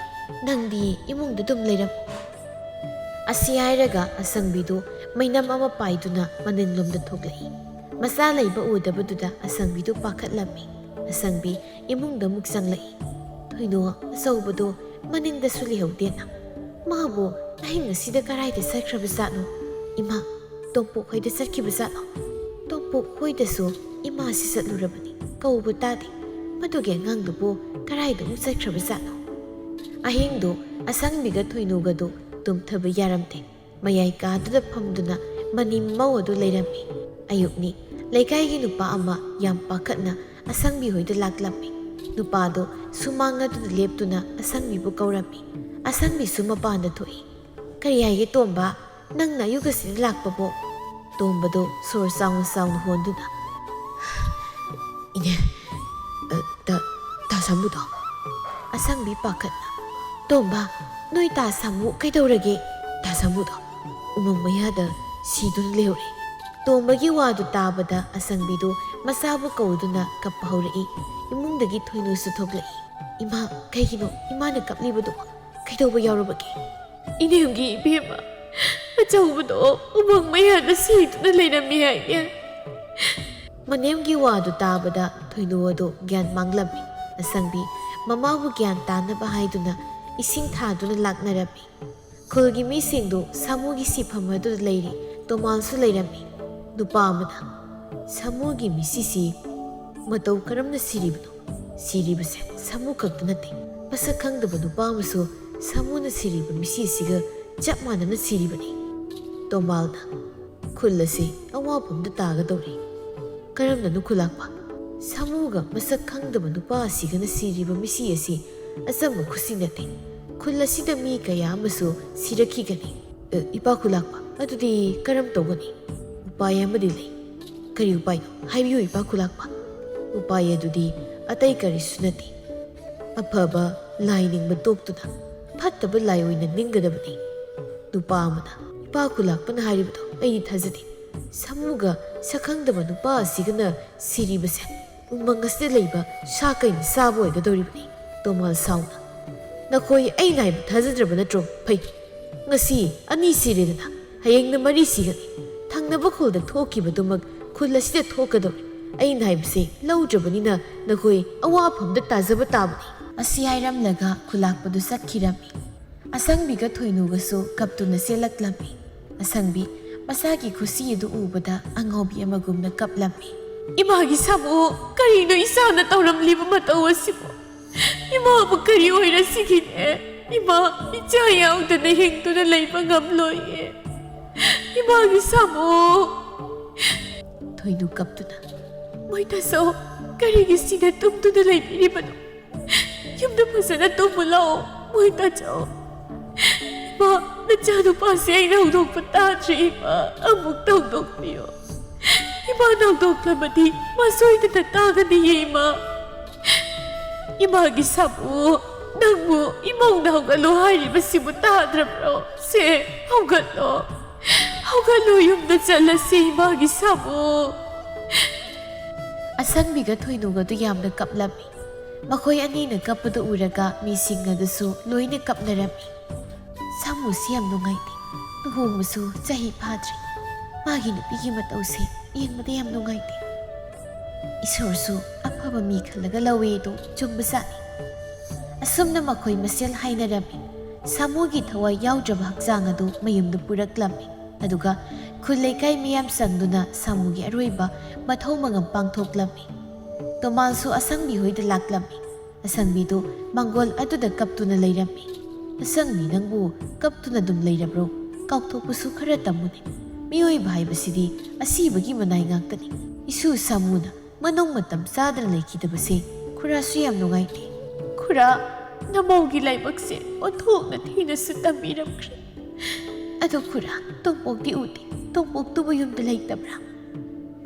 ꯅꯪꯗꯤ ꯏꯃꯨꯡꯗ ꯑꯗꯨꯝ ꯂꯩꯔꯝ ꯑꯁꯤ ꯍꯥꯏꯔꯒ ꯑꯁꯪꯕꯤꯗꯨ ꯃꯩꯅꯝ ꯑꯃ ꯄꯥꯏꯗꯨꯅ ꯃꯅꯤꯡꯂꯣꯝꯗ ꯊꯣꯛꯂꯛꯏ ꯃꯆꯥ ꯂꯩꯕ ꯎꯗꯕꯗꯨꯗ ꯑꯁꯪꯕꯤꯗꯨ ꯄꯥꯈꯠꯂꯝꯃꯤ ꯑꯁꯪꯕꯤ ꯏꯃꯨꯡꯗ ꯑꯃꯨꯛ ꯆꯪꯂꯛꯏ ꯊꯣꯏꯅꯨ ꯑꯆꯧꯕꯗꯣ ꯃꯅꯤꯡꯗꯁꯨ ꯂꯩꯍꯧꯗꯦꯅ ꯃꯥꯕꯨ ꯑꯍꯤꯡ ꯑꯁꯤꯗ ꯀꯔꯥꯏꯗ ꯆꯠꯈ꯭ꯔꯕꯖꯥꯠꯅꯣ ꯏꯃꯥ ꯇꯣꯝꯄꯣꯛ ꯍꯣꯏꯗ ꯆꯠꯈꯤꯕꯖꯥꯠꯅꯣ ꯇꯣꯝꯄꯣꯛ ꯍꯣꯏꯗꯁꯨ ꯏꯃꯥꯁꯤ ꯆꯠꯂꯨꯔꯕꯅꯤ ꯀꯧꯕ ꯇꯥꯗꯦ ꯃꯗꯨꯒꯤ ꯑꯉꯥꯡꯗꯨꯕꯨ ꯀꯔꯥꯏꯗ ꯑꯃꯨꯛ ꯆꯠꯈ꯭ꯔꯕꯖꯥꯠꯅꯣ ꯑꯍꯤꯡꯗꯨ ꯑꯁꯪꯕꯤꯒ ꯊꯣꯏꯅꯨꯒꯗꯨ ꯇꯨꯝꯊꯕ ꯌꯥꯔꯝꯗꯦ ꯃꯌꯥꯏ ꯀꯥꯗꯨꯗ ꯐꯝꯗꯨꯅ ꯃꯅꯤꯡ ꯃꯧ ꯑꯗꯨ ꯂꯩꯔꯝꯃꯤ ꯑꯌꯨꯛꯅꯤ ꯂꯩꯀꯥꯏꯒꯤ ꯅꯨꯄꯥ ꯑꯃ ꯌꯥꯝ ꯄꯥꯈꯠꯅ ꯑꯁꯪꯕꯤ ꯍꯣꯏꯗ ꯂꯥꯛꯂꯝꯃꯤ ꯅꯨꯄꯥꯗꯣ ꯁꯨꯃꯥꯡ ꯑꯗꯨꯗ ꯂꯦꯞꯇꯨꯅ ꯑꯁꯪꯕꯤꯕꯨ ꯀꯧꯔꯝꯃꯤ ꯑꯁꯪꯕꯤꯁꯨ ꯃꯄꯥꯟꯗ ꯊꯣꯛꯏ ꯀꯔꯤ ꯍꯥꯏꯒꯦ ꯇꯣꯝꯕ ꯅꯪꯅ ꯑꯌꯨꯛ ꯑꯁꯤꯗ ꯂꯥꯛꯄꯕꯣ ꯇꯣꯝꯕꯗꯣ ꯁꯣꯔ ꯆꯥꯎꯅ ꯆꯥꯎꯅ ꯍꯣꯟꯗꯨꯅ ꯏꯅꯦ ꯇꯥ ꯁꯥꯃꯨꯗꯣ ꯑꯁꯪꯕꯤ ꯄꯥꯈꯠꯅ ꯇꯣꯝꯕ ꯅꯣꯏ ꯇꯥ ꯁꯥꯃꯨ ꯀꯩꯗꯧꯔꯒꯦ ꯇꯥ ꯁꯥꯃꯨꯗꯣ ꯎꯃꯪ ꯃꯌꯥꯗ ꯁꯤꯗꯨꯅ ꯂꯩꯍꯧꯔꯦ ꯇꯣꯝꯕꯒꯤ ꯋꯥꯗꯨ ꯇꯥꯕꯗ ꯑꯁꯪꯕꯤꯗꯨ ꯃꯆꯥꯕꯨ ꯀꯧꯗꯨꯅ ꯀꯞꯄ ꯍꯧꯔꯛꯏ ꯏꯃꯨꯡꯗꯒꯤ ꯊꯣꯏꯅꯨꯁꯨ ꯊꯣꯛꯂꯛꯏ ꯏꯃꯥ ꯀꯩꯒꯤꯅꯣ ꯏꯃꯥꯅ ꯀꯞꯂꯤꯕꯗꯣ ꯀꯩꯗꯧꯕ ꯌꯥꯎꯔꯕꯒꯦ ꯏꯅꯦꯝꯒꯤ ꯏꯕꯦꯝꯃ ꯑꯆꯧꯕꯗꯣ ꯎꯃꯪ ꯃꯌꯥꯗ ꯁꯤꯗꯨꯅ ꯂꯩꯔꯝꯃꯤ ꯍꯥꯏꯅꯦ ꯃꯅꯦꯝꯒꯤ ꯋꯥꯗꯨ ꯇꯥꯕꯗ ꯊꯣꯏꯅꯨ ꯑꯗꯨ ꯒ꯭ꯌꯥꯟ ꯃꯥꯡꯂꯝꯃꯤ ꯑꯁꯪꯕꯤ ꯃꯃꯥꯕꯨ ꯒ꯭ꯌꯥꯟ ꯇꯥꯅꯕ ꯍꯥꯏꯗꯨꯅ ꯏꯁꯤꯡ ꯊꯥꯗꯨꯅ ꯂꯥꯛꯅꯔꯝꯃꯤ ꯈꯨꯜꯒꯤ ꯃꯤꯁꯤꯡꯗꯨ ꯁꯥꯃꯨꯒꯤ ꯁꯤꯐꯝ ꯑꯗꯨꯗ ꯂꯩꯔꯤ ꯇꯣꯃꯥꯜꯁꯨ ꯂꯩꯔꯝꯃꯤ ꯅꯨꯄꯥ ꯑꯃꯅ ꯁꯥꯃꯨꯒꯤ ꯃꯤꯁꯤꯁꯤ ꯃꯇꯧ ꯀꯔꯝꯅ ꯁꯤꯔꯤꯕꯅꯣ ꯁꯤꯔꯤꯕꯁꯦ ꯁꯥꯃꯨ ꯈꯛꯇ ꯅꯠꯇꯦ ꯃꯁꯛ ꯈꯪꯗꯕ ꯅꯨꯄꯥ ꯑꯃꯁꯨ ꯁꯥꯃꯨꯅ ꯁꯤꯔꯤꯕ ꯃꯤꯁꯤꯁꯤꯒ ꯆꯞ ꯃꯥꯟꯅꯅ ꯁꯤꯔꯤꯕꯅꯤ ꯇꯣꯃꯥꯜꯅ ꯈꯨꯜ ꯑꯁꯤ ꯑꯋꯥꯐꯝꯗ ꯇꯥꯒꯗꯧꯔꯤ ꯀꯔꯝꯅꯅꯣ ꯈꯨꯜꯂꯥꯛꯄ ꯁꯥꯃꯨꯒ ꯃꯁꯛ ꯈꯪꯗꯕ ꯅꯨꯄꯥ ꯑꯁꯤꯒꯅ ꯁꯤꯔꯤꯕ ꯃꯤꯁꯤ ꯑꯁꯤ ꯑꯆꯝꯕ ꯈꯨꯠꯁꯤ ꯅꯠꯇꯦ ꯈꯨꯜ ꯑꯁꯤꯗ ꯃꯤ ꯀꯌꯥ ꯑꯃꯁꯨ ꯁꯤꯔꯛꯈꯤꯒꯅꯤ ꯏꯄꯥ ꯈꯨꯜꯂꯥꯛꯄ ꯑꯗꯨꯗꯤ ꯀꯔꯝ ꯇꯧꯒꯅꯤ ꯎꯄꯥꯏ ꯑꯃꯗꯤ ꯂꯩ ꯀꯔꯤ ꯎꯄꯥꯏꯅꯣ ꯍꯥꯏꯕꯤꯌꯨ ꯏꯄꯥ ꯈꯨꯜꯂꯥꯛꯄ ꯎꯄꯥꯏ ꯑꯗꯨꯗꯤ ꯑꯇꯩ ꯀꯔꯤꯁꯨ ꯅꯠꯇꯦ ꯑꯐꯕ ꯂꯥꯏ ꯅꯤꯡꯕ ꯇꯣꯛꯇꯨꯅ ꯐꯠꯇꯕ ꯂꯥꯏ ꯑꯣꯏꯅ ꯅꯤꯡꯒꯗꯕꯅꯤ ꯅꯨꯄꯥ ꯑꯃꯅ ꯏꯄꯥ ꯈꯨꯜꯂꯥꯛꯄꯅ ꯍꯥꯏꯔꯤꯕꯗꯣ ꯑꯩꯗꯤ ꯊꯥꯖꯗꯦ ꯁꯥꯃꯨꯒ ꯁꯛꯈꯪꯗꯕ ꯅꯨꯄꯥ ꯑꯁꯤꯒꯅ ꯁꯤꯔꯤꯕꯁꯦ ꯎꯃꯪ ꯑꯁꯤꯗ ꯂꯩꯕ ꯁꯥ ꯀꯩꯅ ꯆꯥꯕ ꯑꯣꯏꯒꯗꯧꯔꯤꯕꯅꯤ ꯇꯣꯃꯥꯜ ꯁꯥꯎꯅ ꯅꯈꯣꯏ ꯑꯩꯅ ꯍꯥꯏꯕ ꯊꯥꯖꯗ꯭ꯔꯕ ꯅꯠꯇ꯭ꯔꯣ ꯐꯩ ꯉꯁꯤ 2 ꯁꯤꯔꯦꯗꯅ ꯍꯌꯦꯡꯅ 4 ꯁꯤꯒꯅꯤ ꯊꯪꯅꯕ ꯈꯨꯜꯗ ꯊꯣꯛꯈꯤꯕꯗꯨꯃꯛ ꯈꯨꯜ ꯑꯁꯤꯗ ꯊꯣꯛꯀꯗꯧꯔꯤ ꯑꯩꯅ ꯍꯥꯏꯕꯁꯦ ꯂꯧꯗ꯭ꯔꯕꯅꯤꯅ ꯅꯈꯣꯏ ꯑꯋꯥꯐꯝꯗ ꯇꯥꯖꯕ ꯇꯥꯕꯅꯤ ꯑꯁꯤ ꯍꯥꯏꯔꯝꯂꯒ ꯈꯨꯜꯂꯥꯛꯄꯗꯨ ꯆꯠꯈꯤꯔꯝꯃꯤ ꯑꯁꯪꯕꯤꯒ ꯊꯣꯏꯅꯨꯒꯁꯨ ꯀꯞꯇꯨꯅ ꯆꯦꯜꯂꯛꯂꯝꯃꯤ ꯑꯁꯪꯕꯤ ꯃꯁꯥꯒꯤ ꯈꯨꯁꯤ ꯑꯗꯨ ꯎꯕꯗ ꯑꯉꯥꯎꯕꯤ ꯑꯃꯒꯨꯝꯅ ꯀꯞꯂꯝꯃꯤ ꯏꯃꯥꯒꯤ ꯁꯥꯃꯨ ꯀꯔꯤꯅꯣ ꯏꯆꯥꯅ ꯇꯧꯔꯝꯂꯤꯕ ꯃꯇꯧ ꯑꯁꯤꯕꯨ 이모 그리 오이라시기네 이마 이자 야우드네 행도는 레이방 감로이에 이마기 사모 토이누 깝두나 모이다서 까리기 씨가 뚱두는 레이비리바노 юм도 파사나 뚱불라오 모이다죠 이마 나 자도 파세이 나우독 빠따지 이마 아묵 덩독비요 이마 나우독라마디 마소이드다 따가니 이마 이마기 사부 낭부 이몽나 하갈로 하이리바시부 따드라브로 세 하갈로 юм도 잘라시 이마기 사부 ꯑꯁꯪꯕꯤꯒ ꯊꯣꯏꯅꯨꯒꯗꯨ ꯌꯥꯝꯅ ꯀꯞꯂꯝꯃꯤ ꯃꯈꯣꯏ ꯑꯅꯤꯅ ꯀꯞꯄꯗꯨ ꯎꯔꯒ ꯃꯤꯁꯤꯡ ꯑꯗꯨꯁꯨ ꯂꯣꯏꯅ ꯀꯞꯅꯔꯝꯃꯤ꯫ ꯁꯥꯃꯨꯁꯤ ꯌꯥꯝ ꯅꯨꯡꯉꯥꯏꯇꯦ, ꯂꯨꯍꯣꯡꯕꯁꯨ ꯆꯍꯤ ꯐꯥꯗ꯭ꯔꯤ, ꯃꯥꯒꯤ ꯅꯨꯄꯤꯒꯤ ꯃꯇꯧꯁꯤ ꯌꯦꯡꯕꯗ ꯌꯥꯝ ꯅꯨꯡꯉꯥꯏꯇꯦ꯫ ꯏꯁꯣꯔꯁꯨ ꯑꯐꯕ ꯃꯤ ꯈꯜꯂꯒ ꯂꯧꯋꯦꯗꯣ ꯆꯨꯝꯕꯖꯥꯠꯅꯤ꯫ ꯑꯁꯨꯝꯅ ꯃꯈꯣꯏ ꯃꯁꯦꯜ ꯍꯥꯏꯅꯔꯝꯃꯤ꯫ ꯁꯥꯃꯨꯒꯤ ꯊꯋꯥꯏ ꯌꯥꯎꯗ꯭ꯔꯕ ꯍꯛꯆꯥꯡ ꯑꯗꯨ ꯃꯌꯨꯝꯗ ꯄꯨꯔꯛꯂꯝꯃꯤ, ꯑꯗꯨꯒ ꯈꯨꯜ ꯂꯩꯀꯥꯏ ꯃꯤꯌꯥꯝ ꯆꯪꯗꯨꯅ ꯁꯥꯃꯨꯒꯤ ꯑꯔꯣꯏꯕ ꯃꯊꯧ ꯃꯉꯝ ꯄꯥꯡꯊꯣꯛꯂꯝꯃꯤ꯫ ꯇꯣꯃꯥꯜꯁꯨ ꯑꯁꯪꯕꯤ ꯍꯣꯏꯗ ꯂꯥꯛꯂꯝꯃꯤ꯫ ꯑꯁꯪꯕꯤꯗꯨ ꯃꯥꯡꯒꯣꯜ ꯑꯗꯨꯗ ꯀꯞꯇꯨꯅ ꯂꯩꯔꯝꯃꯤ꯫ ꯑꯁꯪꯕꯤ, ꯅꯪꯕꯨ ꯀꯞꯇꯨꯅ ꯑꯗꯨꯝ ꯂꯩꯔꯕ꯭ꯔꯣ? ꯀꯥꯎꯊꯣꯛꯄꯁꯨ ꯈꯔ ꯇꯝꯃꯨꯅꯦ꯫ ꯃꯤꯑꯣꯏꯕ ꯍꯥꯏꯕꯁꯤꯗꯤ ꯑꯁꯤꯕꯒꯤ ꯃꯅꯥꯏ ꯉꯥꯛꯇꯅꯤ꯫ ꯏꯁꯨ ꯁꯥꯃꯨꯅ ꯃꯅꯨꯡ ꯃꯇꯝ ꯆꯥꯗꯅ ꯂꯩꯈꯤꯗꯕꯁꯦ ꯈꯨꯔꯥꯁꯨ ꯌꯥꯝ ꯅꯨꯡꯉꯥꯏꯇꯦ꯫ ꯈꯨꯔꯥ, ꯅꯃꯧꯒꯤ ꯂꯥꯏꯕꯛꯁꯦ ꯑꯣꯟꯊꯣꯛꯅ ꯊꯤꯅꯁꯨ ꯇꯝꯕꯤꯔꯝꯈ꯭ꯔꯦ꯫ ꯑꯗꯣ ꯈꯨꯔꯥ, ꯇꯣꯝꯄꯣꯛꯇꯤ ꯎꯗꯦ, ꯇꯣꯝꯄꯣꯛꯇꯨꯕꯨ ꯌꯨꯝꯗ ꯂꯩꯇꯕ꯭ꯔꯥ?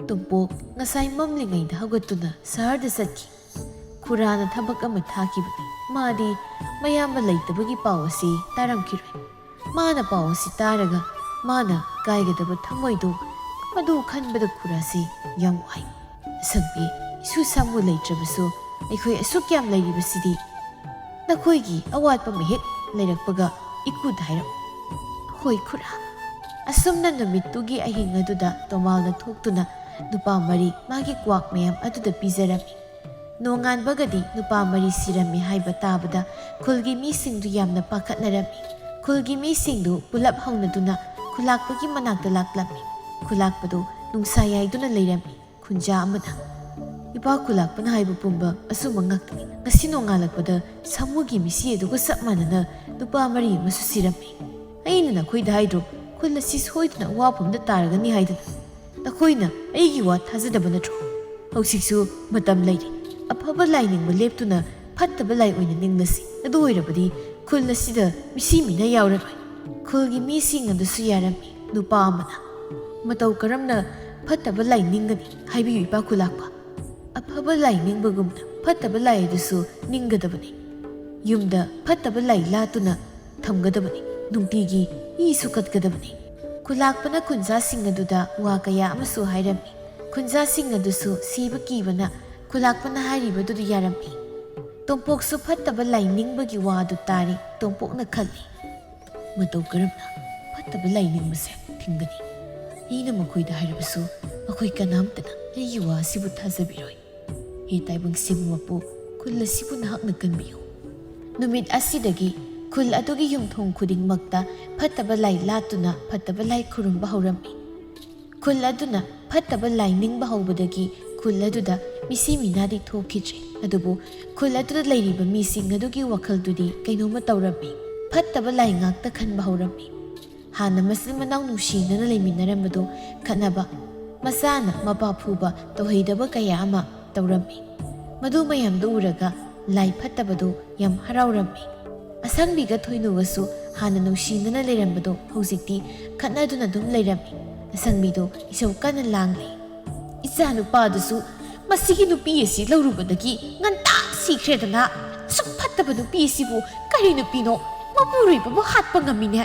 ꯇꯣꯝꯄꯣꯛ ꯉꯁꯥꯏ ꯃꯝꯂꯤꯉꯩꯗ ꯍꯧꯒꯠꯇꯨꯅ ꯁꯍꯔꯗ ꯆꯠꯈꯤ꯫ ꯈꯨꯔꯥꯅ ꯊꯕꯛ ꯑꯃ ꯊꯥꯈꯤꯕꯅꯤ꯫ ꯃꯥꯗꯤ ꯃꯌꯥꯝꯕ ꯂꯩꯇꯕꯒꯤ ꯄꯥꯎ ꯑꯁꯤ ꯇꯥꯔꯝꯈꯤꯔꯣꯏ꯫ ꯃꯥꯅ ꯄꯥꯎ ꯑꯁꯤ ꯇꯥꯔꯒ ꯃꯥꯅ ꯀꯥꯏꯒꯗꯕ ꯊꯃꯣꯏꯗꯣ ꯃꯗꯨ ꯈꯟꯕꯗ ꯈꯨꯔꯥꯁꯤ ꯌꯥꯝ ꯋꯥꯏ꯫ ꯑꯁꯪꯕꯤ, ꯏꯁꯨ ꯁꯥꯃꯨ ꯂꯩꯇ꯭ꯔꯕꯁꯨ ꯑꯩꯈꯣꯏ ꯑꯁꯨꯛ ꯌꯥꯝ ꯂꯩꯔꯤꯕꯁꯤꯗꯤ ꯅꯈꯣꯏꯒꯤ ꯑꯋꯥꯠꯄ ꯑꯃ ꯍꯦꯛ ꯂꯩꯔꯛꯄꯒ ꯏꯀꯨꯗ ꯍꯥꯏꯔꯛꯎ꯫ ꯍꯣꯏ ꯈꯨꯔꯥ꯫ ꯑꯁꯨꯝꯅ ꯅꯨꯃꯤꯠꯇꯨꯒꯤ ꯑꯍꯤꯡ ꯑꯗꯨꯗ ꯇꯣꯃꯥꯜꯅ ꯊꯣꯛꯇꯨꯅ ꯅꯨꯄꯥ 4 ꯃꯥꯒꯤ ꯀ꯭ꯋꯥꯛ ꯃꯌꯥꯝ ꯑꯗꯨꯗ ꯄꯤꯖꯔꯝꯃꯤ꯫ ꯅꯣꯡꯉꯥꯟꯕꯒꯗꯤ ꯅꯨꯄꯥ 4 ꯁꯤꯔꯝꯃꯤ ꯍꯥꯏꯕ ꯇꯥꯕꯗ ꯈꯨꯜꯒꯤ ꯃꯤꯁꯤꯡꯗꯨ ꯌꯥꯝꯅ ꯄꯥꯈꯠꯅꯔꯝꯃꯤ꯫ ꯈꯨꯜꯒꯤ ꯃꯤꯁꯤꯡꯗꯨ ꯄꯨꯂꯞ ꯍꯧꯅꯗꯨꯅ ꯈꯨꯜꯂꯥꯛꯄꯒꯤ ꯃꯅꯥꯛꯇ ꯂꯥꯛꯂꯝꯃꯤ꯫ ꯈꯨꯜꯂꯥꯛꯄꯗꯨ ꯅꯨꯡꯁꯥ ꯌꯥꯏꯗꯨꯅ ꯂꯩꯔꯝꯃꯤ꯫ ꯈꯨꯟꯖꯥ ꯑꯃꯅ, ꯏꯄꯥ ꯈꯨꯜꯂꯥꯛꯄꯅ ꯍꯥꯏꯕ ꯄꯨꯝꯕ ꯑꯆꯨꯝꯕ ꯉꯥꯛꯇꯅꯤ꯫ ꯉꯁꯤ ꯅꯣꯡꯉꯥꯜꯂꯛꯄꯗ ꯁꯥꯃꯨꯒꯤ ꯃꯤꯁꯤ ꯑꯗꯨꯒ ꯆꯞ ꯃꯥꯟꯅꯅ ꯅꯨꯄꯥ 4 ꯑꯃꯁꯨ ꯁꯤꯔꯝꯃꯤ꯫ ꯑꯩꯅ ꯅꯈꯣꯏꯗ ꯍꯥꯏꯗ꯭ꯔꯣ ꯈꯨꯜ ꯑꯁꯤ ꯁꯣꯏꯗꯅ ꯑꯋꯥꯐꯝꯗ ꯇꯥꯔꯒꯅꯤ ꯍꯥꯏꯗꯅ? ꯅꯈꯣꯏꯅ ꯑꯩꯒꯤ ꯋꯥ ꯊꯥꯖꯗꯕ ꯅꯠꯇ꯭ꯔꯣ? ꯍꯧꯖꯤꯛꯁꯨ ꯃꯇꯝ ꯂꯩꯔꯤ꯫ ꯑꯐꯕ ꯂꯥꯏ ꯅꯤꯡꯕ ꯂꯦꯞꯇꯨꯅ ꯐꯠꯇꯕ ꯂꯥꯏ ꯑꯣꯏꯅ ꯅꯤꯡꯂꯁꯤ꯫ ꯑꯗꯨ ꯑꯣꯏꯔꯕꯗꯤ ꯈꯨꯜ ꯑꯁꯤꯗ ꯃꯤꯁꯤ ꯃꯤꯅ ꯌꯥꯎꯔꯔꯣꯏ꯫ ꯈꯨꯜꯒꯤ ꯃꯤꯁꯤꯡ ꯑꯗꯨꯁꯨ ꯌꯥꯔꯝꯃꯤ꯫ ꯅꯨꯄꯥ ꯑꯃꯅ, ꯃꯇꯧ ꯀꯔꯝꯅ ꯐꯠꯇꯕ ꯂꯥꯏ ꯅꯤꯡꯒꯅꯤ? ꯍꯥꯏꯕꯤꯌꯨ ꯏꯄꯥ ꯈꯨꯜꯂꯥꯛꯄ꯫ ꯑꯐꯕ ꯂꯥꯏ ꯅꯤꯡꯕꯒꯨꯝꯅ ꯐꯠꯇꯕ ꯂꯥꯏ ꯑꯗꯨꯁꯨ ꯅꯤꯡꯒꯗꯕꯅꯤ꯫ ꯌꯨꯝꯗ ꯐꯠꯇꯕ ꯂꯥꯏ ꯂꯥꯠꯇꯨꯅ ꯊꯝꯒꯗꯕꯅꯤ꯫ ꯅꯨꯡꯇꯤꯒꯤ ꯏꯁꯨ ꯀꯠꯀꯗꯕꯅꯤ꯫ ꯈꯨꯜꯂꯥꯛꯄꯅ ꯈꯨꯟꯖꯥꯁꯤꯡ ꯑꯗꯨꯗ ꯋꯥ ꯀꯌꯥ ꯑꯃꯁꯨ ꯍꯥꯏꯔꯝꯃꯤ꯫ ꯈꯨꯟꯖꯥꯁꯤꯡ ꯑꯗꯨꯁꯨ ꯁꯤꯕ ꯀꯤꯕꯅ ꯈꯨꯜꯂꯥꯛꯄꯅ ꯍꯥꯏꯔꯤꯕꯗꯨꯗ ꯌꯥꯔꯝꯃꯤ꯫ ꯇꯣꯝꯄꯣꯛꯁꯨ ꯐꯠꯇꯕ ꯂꯥꯏ ꯅꯤꯡꯕꯒꯤ ꯋꯥ ꯑꯗꯨ ꯇꯥꯔꯤ꯫ ꯇꯣꯝꯄꯣꯛꯅ ꯈꯜꯂꯤ, ꯃꯇꯧ ꯀꯔꯝꯅ ꯐꯠꯇꯕ ꯂꯥꯏ ꯅꯤꯡꯕꯁꯦ ꯊꯤꯡꯒꯅꯤ? ꯑꯩꯅ ꯃꯈꯣꯏꯗ ꯍꯥꯏꯔꯕꯁꯨ ꯃꯈꯣꯏ ꯀꯅꯥꯝꯇꯅ ꯑꯩꯒꯤ ꯋꯥ ꯑꯁꯤꯕꯨ ꯊꯥꯖꯕꯤꯔꯣꯏ꯫ ꯍꯦ ꯇꯥꯏꯕꯪꯁꯤꯕꯨ ꯃꯄꯨ, ꯈꯨꯜ ꯑꯁꯤꯕꯨ ꯅꯍꯥꯛꯅ ꯀꯟꯕꯤꯌꯨ꯫ ꯅꯨꯃꯤꯠ ꯑꯁꯤꯗꯒꯤ ꯈꯨꯜ ꯑꯗꯨꯒꯤ ꯌꯨꯝꯊꯣꯡ ꯈꯨꯗꯤꯡꯃꯛꯇ ꯐꯠꯇꯕ ꯂꯥꯏ ꯂꯥꯠꯇꯨꯅ ꯐꯠꯇꯕ ꯂꯥꯏ ꯈꯨꯔꯨꯝꯕ ꯍꯧꯔꯝꯃꯤ꯫ ꯈꯨꯜ ꯑꯗꯨꯅ ꯐꯠꯇꯕ ꯂꯥꯏ ꯅꯤꯡꯕ ꯍꯧꯕꯗꯒꯤ ꯈꯨꯜ ꯑꯗꯨꯗ ꯃꯤꯁꯤ ꯃꯤꯅꯥꯗꯤ ꯊꯣꯛꯈꯤꯗ꯭ꯔꯦ꯫ ꯑꯗꯨꯕꯨ ꯈꯨꯜ ꯑꯗꯨꯗ ꯂꯩꯔꯤꯕ ꯃꯤꯁꯤꯡ ꯑꯗꯨꯒꯤ ꯋꯥꯈꯜꯗꯨꯗꯤ ꯀꯩꯅꯣꯝꯃ ꯇꯧꯔꯝꯃꯤ꯫ ꯐꯠꯇꯕ ꯂꯥꯏ ꯉꯥꯛꯇ ꯈꯟꯕ ꯍꯧꯔꯝꯃꯤ꯫ ꯍꯥꯟꯅ ꯃꯆꯤꯟ ꯃꯅꯥꯎ ꯅꯨꯡꯁꯤꯅꯅ ꯂꯩꯃꯤꯟꯅꯔꯝꯕꯗꯨ ꯈꯠꯅꯕ, ꯃꯆꯥꯅ ꯃꯄꯥ ꯐꯨꯕ ꯇꯧꯍꯩꯗꯕ ꯀꯌꯥ ꯑꯃ ꯇꯧꯔꯝꯃꯤ꯫ ꯃꯗꯨ ꯃꯌꯥꯝꯗꯨ ꯎꯔꯒ ꯂꯥꯏ ꯐꯠꯇꯕꯗꯨ ꯌꯥꯝ ꯍꯔꯥꯎꯔꯝꯃꯤ꯫ ꯑꯁꯪꯕꯤꯒ ꯊꯣꯏꯅꯨꯒꯁꯨ ꯍꯥꯟꯅ ꯅꯨꯡꯁꯤꯅꯅ ꯂꯩꯔꯝꯕꯗꯣ ꯍꯧꯖꯤꯛꯇꯤ ꯈꯠꯅꯗꯨꯅ ꯑꯗꯨꯝ ꯂꯩꯔꯝꯃꯤ꯫ ꯑꯁꯪꯕꯤꯗꯣ ꯏꯁꯧ ꯀꯟꯅ ꯂꯥꯡꯂꯤ꯫ ꯏꯆꯥ ꯅꯨꯄꯥꯗꯨꯁꯨ ꯃꯁꯤꯒꯤ ꯅꯨꯄꯤ ꯑꯁꯤ ꯂꯧꯔꯨꯕꯗꯒꯤ ꯉꯟꯇꯥ ꯁꯤꯈ꯭ꯔꯦꯗꯅ꯫ ꯑꯁꯨꯛ ꯐꯠꯇꯕ ꯅꯨꯄꯤ ꯑꯁꯤꯕꯨ ꯀꯔꯤ ꯅꯨꯄꯤꯅꯣ? ꯃꯄꯨꯔꯣꯏꯕꯕꯨ ꯍꯥꯠꯄ ꯉꯝꯃꯤꯅꯦ꯫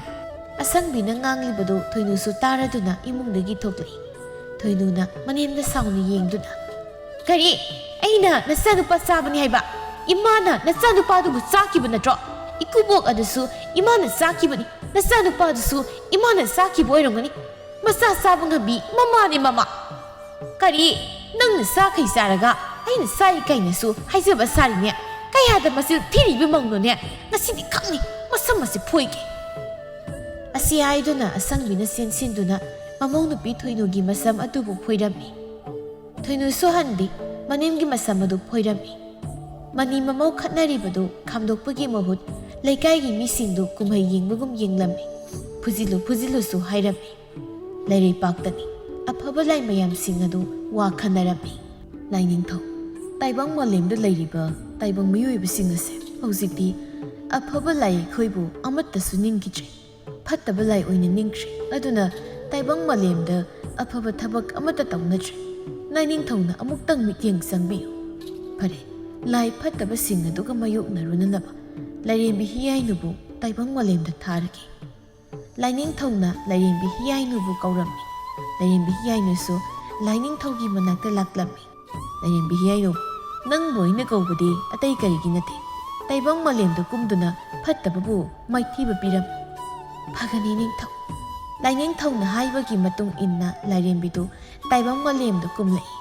ꯑꯁꯪꯕꯤꯅ ꯉꯥꯡꯂꯤꯕꯗꯨ ꯊꯣꯏꯅꯨꯁꯨ ꯇꯥꯔꯗꯨꯅ ꯏꯃꯨꯡꯗꯒꯤ ꯊꯣꯛꯂꯛꯏ꯫ ꯊꯣꯏꯅꯨꯅ ꯃꯅꯦꯝꯗ ꯁꯥꯎꯅ ꯌꯦꯡꯗꯨꯅ, ꯀꯔꯤ? ꯑꯩꯅ ꯅꯆꯥꯅꯨꯄꯥ ꯆꯥꯕꯅꯤ ꯍꯥꯏꯕ? ꯏꯃꯥꯅ ꯅꯆꯥꯅꯨꯄꯥꯗꯨꯕꯨ ꯆꯥꯈꯤꯕ ꯅꯠꯇ꯭ꯔꯣ? ꯏꯀꯨꯕꯣꯛ ꯑꯗꯨꯁꯨ ꯏꯃꯥꯅ ꯆꯥꯈꯤꯕꯅꯤ꯫ ꯅꯆꯥꯅꯨꯄꯥꯗꯨꯁꯨ ꯏꯃꯥꯅ ꯆꯥꯈꯤꯕ ꯑꯣꯏꯔꯝꯒꯅꯤ꯫ ꯃꯆꯥ ꯆꯥꯕ ꯉꯝꯕꯤ ꯃꯃꯥꯅꯦ ꯃꯃꯥ꯫ ꯀꯔꯤ? ꯅꯪꯅ ꯆꯥꯈꯩ ꯆꯥꯔꯒ ꯑꯩꯅ ꯆꯥꯏ ꯀꯥꯏꯅꯁꯨ ꯍꯥꯏꯖꯕ ꯁꯥꯔꯤꯅꯦ? ꯀꯌꯥꯗ ꯃꯆꯤꯜ ꯊꯤꯔꯤꯕ ꯃꯧꯅꯣꯅꯦ? ꯉꯁꯤꯗꯤ ꯈꯪꯅꯤ ꯃꯁꯝ ꯑꯁꯤ ꯐꯣꯏꯒꯦ꯫ ꯑꯁꯤ ꯍꯥꯏꯗꯨꯅ ꯑꯁꯪꯕꯤꯅ ꯆꯦꯟꯁꯤꯟꯗꯨꯅ ꯃꯃꯧ ꯅꯨꯄꯤ ꯊꯣꯏꯅꯨꯒꯤ ꯃꯁꯝ ꯑꯗꯨꯕꯨ ꯐꯣꯏꯔꯝꯃꯤ꯫ ꯊꯣꯏꯅꯨꯁꯨ ꯍꯟꯗꯤ ꯃꯅꯦꯝꯒꯤ ꯃꯁꯝ ꯑꯗꯨ ꯐꯣꯏꯔꯝꯃꯤ꯫ ꯃꯅꯤ ꯃꯃꯧ ꯈꯠꯅꯔꯤꯕꯗꯨ ꯈꯥꯝꯗꯣꯛꯄꯒꯤ ꯃꯍꯨꯠ ꯂꯩꯀꯥꯏꯒꯤ ꯃꯤꯁꯤꯡꯗꯨ ꯀꯨꯝꯍꯩ ꯌꯦꯡꯕꯒꯨꯝ ꯌꯦꯡꯂꯝꯃꯤ꯫ ꯐꯨꯖꯤꯜꯂꯨ ꯐꯨꯖꯤꯜꯂꯨꯁꯨ ꯍꯥꯏꯔꯝꯃꯤ꯫ ꯂꯩꯔꯩꯄꯥꯛꯇꯅꯤ ꯑꯐꯕ ꯂꯥꯏ ꯃꯌꯥꯝꯁꯤꯡ ꯑꯗꯨ ꯋꯥ ꯈꯟꯅꯔꯝꯃꯤ꯫ ꯂꯥꯏꯅꯤꯡꯊꯧ, ꯇꯥꯏꯕꯪ ꯃꯥꯂꯦꯝꯗ ꯂꯩꯔꯤꯕ ꯇꯥꯏꯕꯪ ꯃꯤꯑꯣꯏꯕꯁꯤꯡ ꯑꯁꯦ ꯍꯧꯖꯤꯛꯇꯤ ꯑꯐꯕ ꯂꯥꯏ ꯑꯩꯈꯣꯏꯕꯨ ꯑꯃꯠꯇꯁꯨ ꯅꯤꯡꯈꯤꯗ꯭ꯔꯦ꯫ ꯐꯠꯇꯕ ꯂꯥꯏ ꯑꯣꯏꯅ ꯅꯤꯡꯈ꯭ꯔꯦ꯫ ꯑꯗꯨꯅ ꯇꯥꯏꯕꯪ ꯃꯥꯂꯦꯝꯗ ꯑꯐꯕ ꯊꯕꯛ ꯑꯃꯠꯇ ꯇꯧꯅꯗ꯭ꯔꯦ꯫ ꯂꯥꯏꯅꯤꯡꯊꯧꯅ ꯑꯃꯨꯛꯇꯪ ꯃꯤꯠꯌꯦꯡ ꯆꯪꯕꯤꯌꯨ꯫ ꯐꯔꯦ, ꯂꯥꯏ ꯐꯠꯇꯕꯁꯤꯡ ꯑꯗꯨꯒ ꯃꯥꯌꯣꯛꯅꯔꯨꯅꯅꯕ ꯂꯥꯏꯔꯦꯝꯕꯤ ꯍꯤꯌꯥꯏꯅꯨꯕꯨ ꯇꯥꯏꯕꯪ ꯃꯥꯂꯦꯝꯗ ꯊꯥꯔꯒꯦ꯫ ꯂꯥꯏꯅꯤꯡꯊꯧꯅ ꯂꯥꯏꯔꯦꯝꯕꯤ ꯍꯤꯌꯥꯏꯅꯨꯕꯨ ꯀꯧꯔꯝꯃꯤ꯫ ꯂꯥꯏꯔꯦꯝꯕꯤ ꯍꯤꯌꯥꯏꯅꯨꯁꯨ ꯂꯥꯏꯅꯤꯡꯊꯧꯒꯤ ꯃꯅꯥꯛꯇ ꯂꯥꯛꯂꯝꯃꯤ꯫ ꯂꯥꯏꯔꯦꯝꯕꯤ ꯍꯤꯌꯥꯏꯅꯨ, ꯅꯪꯕꯨ ꯑꯩꯅ ꯀꯧꯕꯗꯤ ꯑꯇꯩ ꯀꯔꯤꯒꯤ ꯅꯠꯇꯦ ꯇꯥꯏꯕꯪ ꯃꯥꯂꯦꯝꯗ ꯀꯨꯝꯗꯨꯅ ꯐꯠꯇꯕꯕꯨ ꯃꯥꯏꯊꯤꯕ ꯄꯤꯔꯝꯃꯤ ꯐꯒꯅꯤ ꯅꯤꯡꯊꯧ ꯂꯥꯏꯅꯤꯡꯊꯧꯅ ꯍꯥꯏꯕꯒꯤ ꯃꯇꯨꯡ ꯏꯟꯅ ꯂꯥꯏꯔꯦꯝꯕꯤꯗꯨ ꯇꯥꯏꯕꯪ ꯃꯥꯂꯦꯝꯗ ꯀꯨꯝꯂꯛꯏ